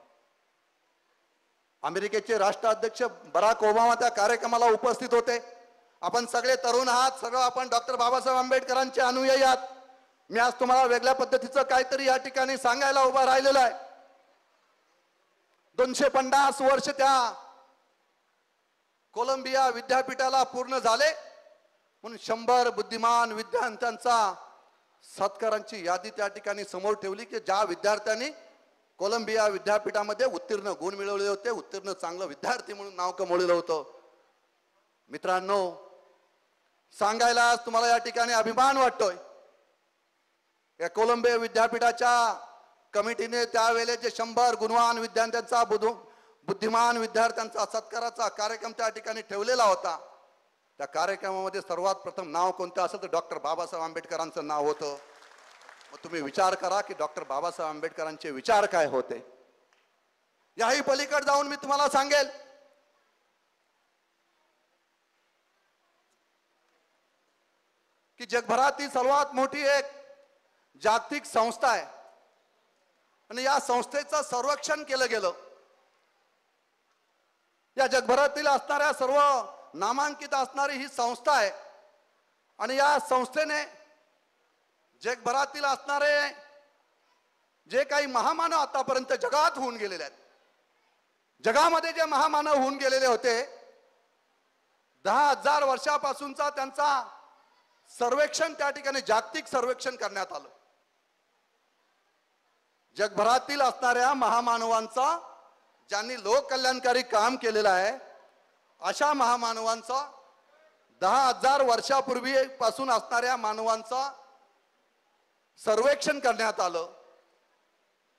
अमेरिकेचे राष्ट्राध्यक्ष बराक ओबामा त्या कार्यक्रमाला उपस्थित होते. आपण सगळे तरुण आहात, सगळं आपण डॉक्टर बाबासाहेब आंबेडकरांचे अनुयायी आहात. मी आज तुम्हाला वेगळ्या पद्धतीचं काहीतरी या ठिकाणी सांगायला उभा राहिलेला आहे. 250 वर्ष त्या कोलंबिया विद्यापीठाला पूर्ण झाले म्हणून 100 बुद्धिमान विद्यार्थ्यांचा सत्कारांची यादी त्या ठिकाणी समोर ठेवली की ज्या विद्यार्थ्यांनी कोलंबिया विद्यापीठामध्ये उत्तीर्ण गुण मिळवले होते, उत्तीर्ण चांगलं विद्यार्थी म्हणून नाव कमवलेलं होतं. मित्रांनो, सांगायला तुम्हाला या ठिकाणी अभिमान वाटतोय. या कोलंबिया विद्यापीठाच्या कमिटीने त्यावेळेचे 100 गुणवान विद्यार्थ्यांचा बुद्धिमान विद्यार्थ्यांचा सत्काराचा कार्यक्रम त्या ठिकाणी ठेवलेला होता. त्या कार्यक्रमामध्ये सर्वात प्रथम नाव कोणतं असेल तर डॉक्टर बाबासाहेब आंबेडकरांचं नाव होतं. मग तुम्ही विचार करा की डॉक्टर बाबासाहेब आंबेडकरांचे विचार काय होते. याही पलीकडे जाऊन मी तुम्हाला सांगेल की जगभरातील सर्वात मोठी एक जागतिक संस्था आहे आणि या संस्थेचं संरक्षण केलं गेलं. या जगभरातील असणाऱ्या सर्व नामांकित असणारी ही संस्था आहे आणि या संस्थेने जगभरातील असणारे जे काही महामानव आतापर्यंत जगात होऊन गेलेले आहेत, जगामध्ये जे महामानव होऊन गेलेले होते, 10,000 वर्षापासूनचा त्यांचा सर्वेक्षण त्या ठिकाणी जागतिक सर्वेक्षण करण्यात आलं. जगभरातील असणाऱ्या महामानवांचा, ज्यांनी लोक कल्याणकारी काम केलेलं आहे, अशा महामानवांचा 10,000 वर्षापूर्वी पासून असणाऱ्या मानवांचा सर्वेक्षण करण्यात आलं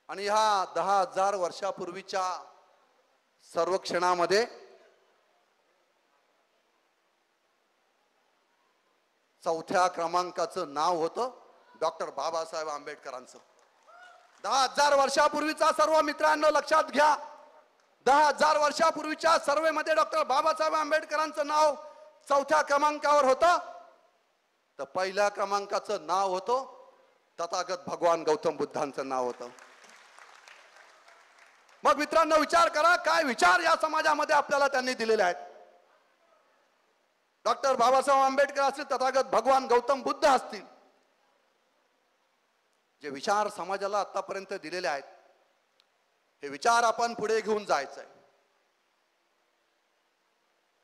आणि ह्या 10,000 वर्षापूर्वीच्या सर्वेक्षणामध्ये चौथ्या क्रमांकाचं नाव होतं डॉक्टर बाबासाहेब आंबेडकरांचं. 10,000 वर्षापूर्वीचा सर्व मित्रांनो लक्षात घ्या. 10,000 वर्षापूर्वीच्या सर्वेमध्ये डॉक्टर बाबासाहेब आंबेडकरांचं नाव चौथ्या क्रमांकावर होतं. तर पहिल्या क्रमांकाचं नाव होतं तथागत भगवान गौतम बुद्धांचं नाव होतं. मग मित्रांनो विचार करा, काय विचार या समाजामध्ये आपल्याला त्यांनी दिलेले आहेत. डॉक्टर बाबासाहेब आंबेडकर असतील, तथागत भगवान गौतम बुद्ध असतील, जे विचार समाजाला आतापर्यंत दिलेले आहेत, हे विचार आपण पुढे घेऊन जायचंय.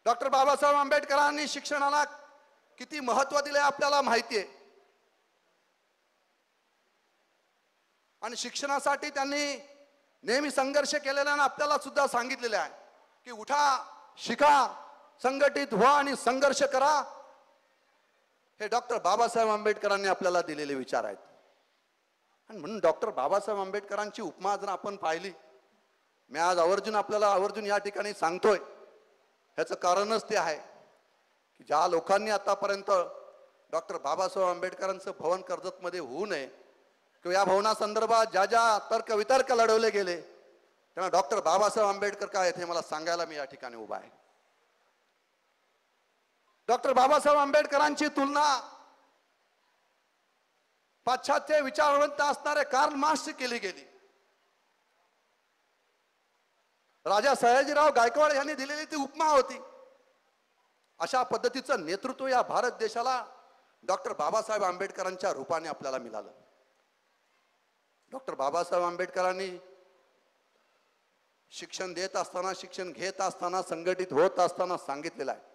डॉक्टर बाबासाहेब आंबेडकरांनी शिक्षणाला किती महत्व दिले आपल्याला माहिती आहे आणि शिक्षणासाठी त्यांनी नेहमी संघर्ष केलेला आणि आपल्याला सुद्धा सांगितलेले आहे की उठा, शिका, संघटित व्हा आणि संघर्ष करा. हे डॉक्टर बाबासाहेब आंबेडकरांनी आपल्याला दिलेले विचार आहेत. आणि म्हणून डॉक्टर बाबासाहेब आंबेडकरांची उपमा जर आपण पाहिली, मी आज आवर्जून या ठिकाणी सांगतोय, ह्याचं कारणच ते आहे की ज्या लोकांनी आतापर्यंत डॉक्टर बाबासाहेब आंबेडकरांचं भवन कर्जतमध्ये होऊ नये किंवा या भवनासंदर्भात ज्या ज्या तर्कवितर्क लढवले गेले, त्यांना डॉक्टर बाबासाहेब आंबेडकर काय आहेत हे मला सांगायला मी या ठिकाणी उभा आहे. डॉक्टर बाबासाहेब आंबेडकरांची तुलना पाश्चात्य विचारवंत असणारे कार्ल मार्क्सशी केली गेली. राजा सयाजीराव गायकवाड यांनी दिलेली ती उपमा होती. अशा पद्धतीचं नेतृत्व या भारत देशाला डॉक्टर बाबासाहेब आंबेडकरांच्या रूपाने आपल्याला मिळालं. डॉक्टर बाबासाहेब आंबेडकरांनी शिक्षण देत असताना, शिक्षण घेत असताना, संघटित होत असताना सांगितलेलं आहे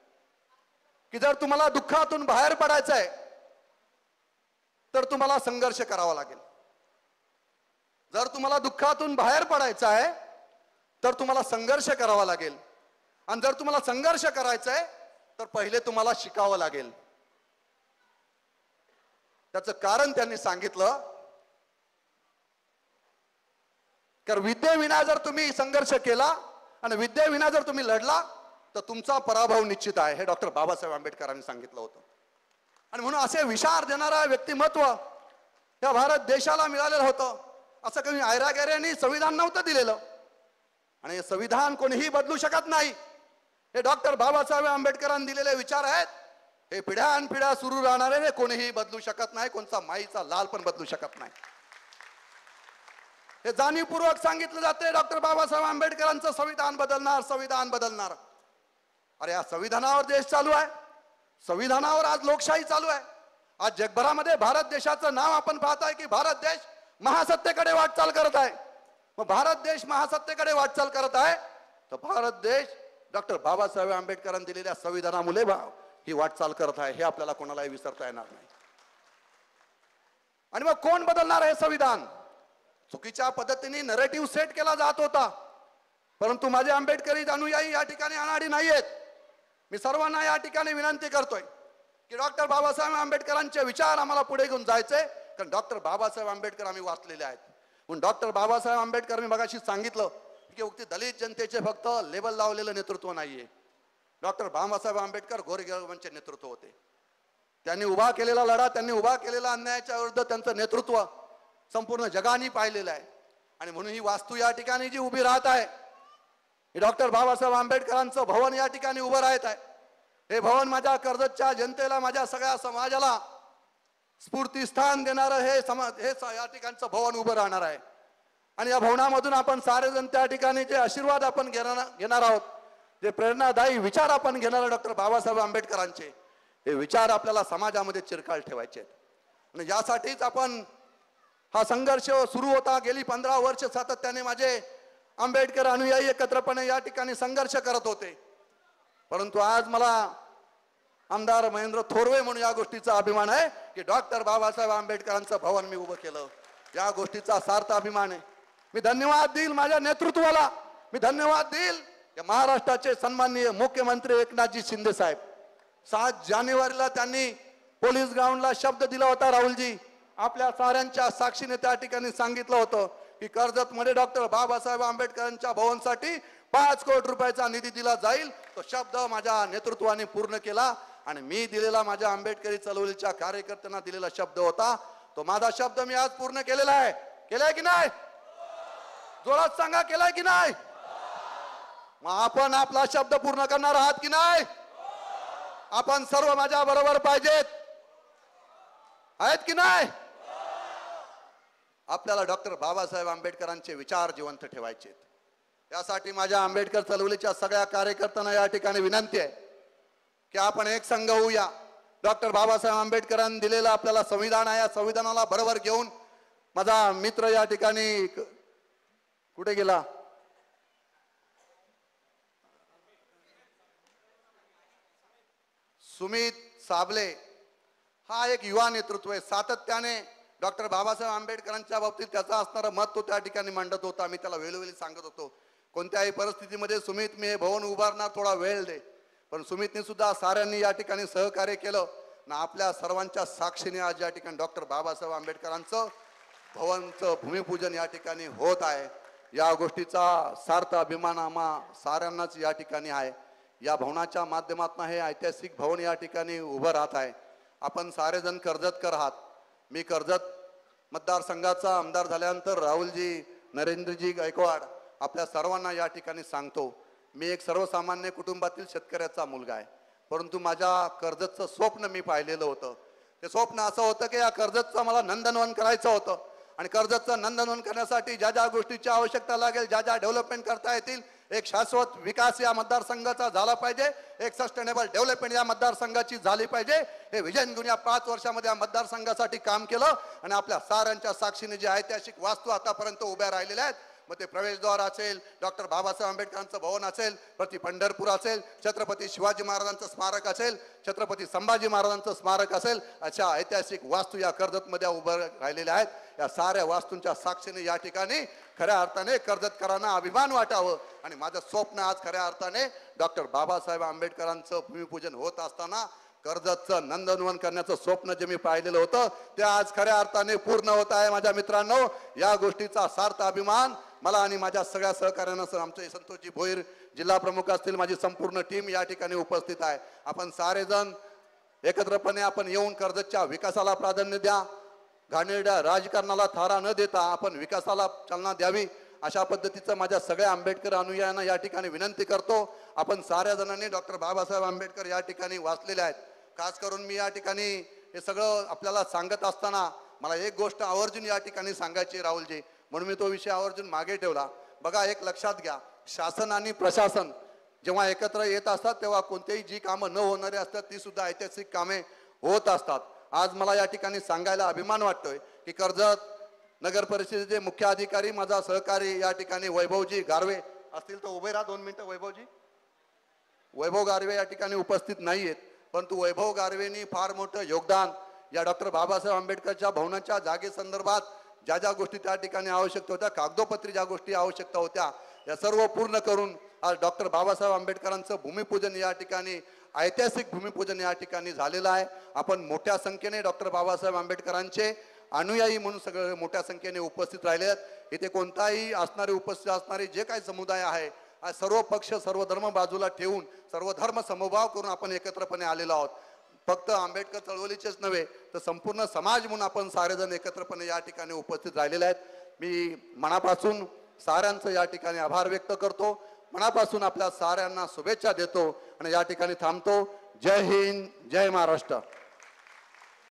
की जर तुम्हाला दुःखातून बाहेर पडायचं आहे तर तुम्हाला संघर्ष करावा लागेल. जर तुम्हाला दुःखातून बाहेर पडायचं आहे तर तुम्हाला संघर्ष करावा लागेल. आणि जर तुम्हाला संघर्ष करायचा आहे तर पहिले तुम्हाला शिकावं लागेल. त्याचं कारण त्यांनी सांगितलं, कारण विद्येविना जर तुम्ही संघर्ष केला आणि विद्येविना जर तुम्ही लढला तर तुमचा पराभव निश्चित आहे, हे डॉक्टर बाबासाहेब आंबेडकरांनी सांगितलं होतं. आणि म्हणून असे विचार देणारा व्यक्तिमत्व या भारत देशाला मिळालेलं होतं. असं काही आयरागेऱ्यांनी संविधान नव्हतं दिलेलं आणि हे संविधान कोणीही बदलू शकत नाही. हे डॉक्टर बाबासाहेब आंबेडकरांनी दिलेले विचार आहेत. हे पिढ्यानपिढ्या सुरू राहणारे हे कोणीही बदलू शकत नाही, कोणता माईचा लाल पण बदलू शकत नाही. हे जाणीवपूर्वक सांगितलं जाते डॉक्टर बाबासाहेब आंबेडकरांचं संविधान बदलणार, संविधान बदलणार. अरे या संविधानावर देश चालू आहे, संविधानावर आज लोकशाही चालू आहे. आज जगभरामध्ये भारत देशाचं नाव आपण पाहताय की भारत देश महासत्तेकडे वाटचाल करत आहे. मग भारत देश महासत्तेकडे वाटचाल करत आहे तर भारत देश डॉक्टर बाबासाहेब आंबेडकरांनी दिलेल्या संविधानामुळे ही वाटचाल करत आहे, हे आपल्याला कोणालाही विसरता येणार नाही. आणि मग कोण बदलणार हे संविधान? चुकीच्या पद्धतीने नरेटिव्ह सेट केला जात होता, परंतु माझे आंबेडकरी अनुयायी या ठिकाणी अनाडी नाहीयेत. मी सर्वांना या ठिकाणी विनंती करतोय की डॉक्टर बाबासाहेब आंबेडकरांचे विचार आम्हाला पुढे घेऊन जायचे, कारण डॉक्टर बाबासाहेब आंबेडकर आम्ही वाचलेले आहेत. म्हणून डॉक्टर बाबासाहेब आंबेडकर, मी मगाशी सांगितलं की उक्ती दलित जनतेचे फक्त लेबल लावलेलं नेतृत्व नाहीये. डॉक्टर बाबासाहेब आंबेडकर गोरगरिबांचे नेतृत्व होते. त्यांनी उभा केलेला लढा, त्यांनी उभा केलेला अन्यायाच्या विरुद्ध त्यांचं नेतृत्व संपूर्ण जगाने पाहिलेलं आहे. आणि म्हणून ही वास्तू या ठिकाणी जी उभी राहत आहे, हे डॉक्टर बाबासाहेब आंबेडकरांचं भवन या ठिकाणी उभं राहत आहे. हे भवन माझ्या कर्जतच्या जनतेला, माझ्या सगळ्या समाजाला स्फूर्तीस्थान देणारं हे या ठिकाणचं भवन उभं राहणार आहे. आणि या भवनामधून आपण सारेजण त्या ठिकाणी जे आशीर्वाद आपण घेणार आहोत, जे प्रेरणादायी विचार आपण घेणार आहोत डॉक्टर बाबासाहेब आंबेडकरांचे, हे विचार आपल्याला समाजामध्ये चिरकाल ठेवायचे आहेत. आणि यासाठीच आपण हा संघर्ष सुरू होता. गेली 15 वर्ष सातत्याने माझे आंबेडकर अनुयायी एकत्रपणे या ठिकाणी संघर्ष करत होते. परंतु आज मला आमदार महेंद्र थोरवे म्हणून या गोष्टीचा अभिमान आहे की डॉक्टर बाबासाहेब आंबेडकरांचं भवन मी उभं केलं. या गोष्टीचा सार्थ अभिमान आहे. मी धन्यवाद देईल माझ्या नेतृत्वाला, मी धन्यवाद देईल महाराष्ट्राचे सन्माननीय मुख्यमंत्री एकनाथजी शिंदे साहेब. 7 जानेवारीला त्यांनी पोलीस ग्राउंडला शब्द दिला होता. राहुलजी आपल्या साऱ्यांच्या साक्षीने त्या ठिकाणी सांगितलं होतं की कर्जतमध्ये डॉक्टर बाबासाहेब आंबेडकरांच्या भवनसाठी 5 कोटी रुपयाचा निधी दिला जाईल. तो शब्द माझ्या नेतृत्वाने पूर्ण केला आणि मी दिलेला, माझ्या आंबेडकरी चळवळीच्या कार्यकर्त्यांना दिलेला शब्द होता, तो माझा शब्द मी आज पूर्ण केलेला आहे. केलाय की नाही? जोरात सांगा, केलाय की नाही? मग आपण आपला शब्द पूर्ण करणार आहात की नाही? आपण सर्व माझ्या बरोबर पाहिजेत, आहेत की नाही? आपल्याला डॉक्टर बाबासाहेब आंबेडकरांचे विचार जिवंत ठेवायचे. यासाठी माझ्या आंबेडकर चळवळीच्या सगळ्या कार्यकर्त्यांना या ठिकाणी विनंती आहे की आपण एक संघ होऊया. डॉक्टर बाबासाहेब आंबेडकरांनी दिलेलं आपल्याला संविधान आहे, या संविधानाला बरोबर घेऊन माझा मित्र या ठिकाणी कुठे गेला, सुमित साबले, हा एक युवा नेतृत्व आहे. सातत्याने डॉक्टर बाबासाहेब आंबेडकरांच्या बाबतीत त्याचा असणारं मत तो त्या ठिकाणी मांडत होता. मी त्याला वेळोवेळी सांगत होतो, कोणत्याही परिस्थितीमध्ये सुमित, मी हे भवन उभारणार, थोडा वेळ दे. पण सुमितने सुद्धा साऱ्यांनी या ठिकाणी सहकार्य केलं आणि आपल्या सर्वांच्या साक्षीने आज या ठिकाणी डॉक्टर बाबासाहेब आंबेडकरांचं भवनचं भूमिपूजन या ठिकाणी होत आहे. या गोष्टीचा सार्थ अभिमान आम्हा साऱ्यांनाच या ठिकाणी आहे. या भवनाच्या माध्यमातून हे ऐतिहासिक भवन या ठिकाणी उभं राहत आहे. आपण सारेजण कर्जतकर आहात. मी कर्जत मतदारसंघाचा आमदार झाल्यानंतर राहुलजी नरेंद्रजी गायकवाड आपल्या सर्वांना या ठिकाणी सांगतो, मी एक सर्वसामान्य कुटुंबातील शेतकऱ्याचा मुलगा आहे, परंतु माझ्या कर्जतचं स्वप्न मी पाहिलेलं होतं. ते स्वप्न असं होतं की या कर्जतचं मला नंदनवन करायचं होतं आणि कर्जतचं नंदनवन करण्यासाठी ज्या ज्या गोष्टीची आवश्यकता लागेल, ज्या ज्या डेव्हलपमेंट करता येतील, एक शाश्वत विकास या मतदारसंघाचा झाला पाहिजे, एक सस्टेनेबल डेव्हलपमेंट या मतदारसंघाची झाली पाहिजे. हे विजन घेऊन या 5 वर्षामध्ये या मतदारसंघासाठी काम केलं आणि आपल्या साऱ्यांच्या साक्षीने जे ऐतिहासिक वास्तू आतापर्यंत उभ्या राहिलेल्या आहेत, मग ते प्रवेशद्वार असेल, डॉक्टर बाबासाहेब आंबेडकरांचं भवन असेल, प्रति पंढरपूर असेल, छत्रपती शिवाजी महाराजांचं स्मारक असेल, छत्रपती संभाजी महाराजांचं स्मारक असेल, अशा ऐतिहासिक वास्तू या कर्जतमध्ये उभ्या राहिलेल्या आहेत. या साऱ्या वास्तूंच्या साक्षीने या ठिकाणी खऱ्या अर्थाने कर्जतकरांना अभिमान वाटावं आणि माझं स्वप्न आज खऱ्या अर्थाने डॉक्टर बाबासाहेब आंबेडकरांचं भूमिपूजन होत असताना कर्जतचं नंदनवन करण्याचं स्वप्न जे मी पाहिलेलं होतं ते आज खऱ्या अर्थाने पूर्ण होत आहे. माझ्या मित्रांनो, या गोष्टीचा सार्थ अभिमान मला आणि माझ्या सगळ्या सहकार्यांना, सर आमचे संतोषजी भोईर जिल्हा प्रमुख असतील, माझी संपूर्ण टीम या ठिकाणी उपस्थित आहे. आपण सारेजण एकत्रपणे आपण येऊन कर्जतच्या विकासाला प्राधान्य द्या. घाणेरड्या राजकारणाला थारा न देता आपण विकासाला चालना द्यावी, अशा पद्धतीचं माझ्या सगळ्या आंबेडकर अनुयायांना या ठिकाणी विनंती करतो. आपण साऱ्या जणांनी डॉक्टर बाबासाहेब आंबेडकर या ठिकाणी वाचलेले आहेत. खास करून मी या ठिकाणी हे सगळं आपल्याला सांगत असताना मला एक गोष्ट आवर्जून या ठिकाणी सांगायची राहुलजी, म्हणून मी तो विषय आवर्जून मागे ठेवला. बघा, एक लक्षात घ्या, शासन आणि प्रशासन जेव्हा एकत्र येत असतात तेव्हा कोणतेही जी कामं न होणारी असतात ती सुद्धा ऐतिहासिक कामे होत असतात. आज मला या ठिकाणी सांगायला अभिमान वाटतोय की कर्जत नगर परिषदेचे मुख्य अधिकारी, माझा सहकारी या ठिकाणी वैभवजी गारवे असतील तर उभे राहा 2 मिनिटं. वैभव गारवे या ठिकाणी उपस्थित नाही आहेत, परंतु वैभव गारवेनी फार मोठं योगदान या डॉक्टर बाबासाहेब आंबेडकरच्या भवनाच्या जागेसंदर्भात ज्या ज्या गोष्टी त्या ठिकाणी आवश्यकता होत्या, कागदोपत्री ज्या गोष्टी आवश्यकता होत्या, या सर्व पूर्ण करून आज डॉक्टर बाबासाहेब आंबेडकरांचं भूमिपूजन या ठिकाणी, ऐतिहासिक भूमिपूजन या ठिकाणी झालेलं आहे. आपण मोठ्या संख्येने डॉक्टर बाबासाहेब आंबेडकरांचे अनुयायी म्हणून सगळे मोठ्या संख्येने उपस्थित राहिले आहेत. इथे कोणताही असणारे उपस्थित असणारे जे काही समुदाय आहे, सर्व पक्ष सर्व धर्म बाजूला ठेवून सर्व धर्म समभाव करून आपण एकत्रपणे आलेलो आहोत. फक्त आंबेडकर चळवळीचेच नव्हे तर संपूर्ण समाज म्हणून आपण सारेजण एकत्रपणे या ठिकाणी उपस्थित राहिलेले आहेत. मी मनापासून साऱ्यांचं या ठिकाणी आभार व्यक्त करतो, मनापासून आपल्या साऱ्यांना शुभेच्छा देतो आणि या ठिकाणी थांबतो. जय हिंद, जय महाराष्ट्र.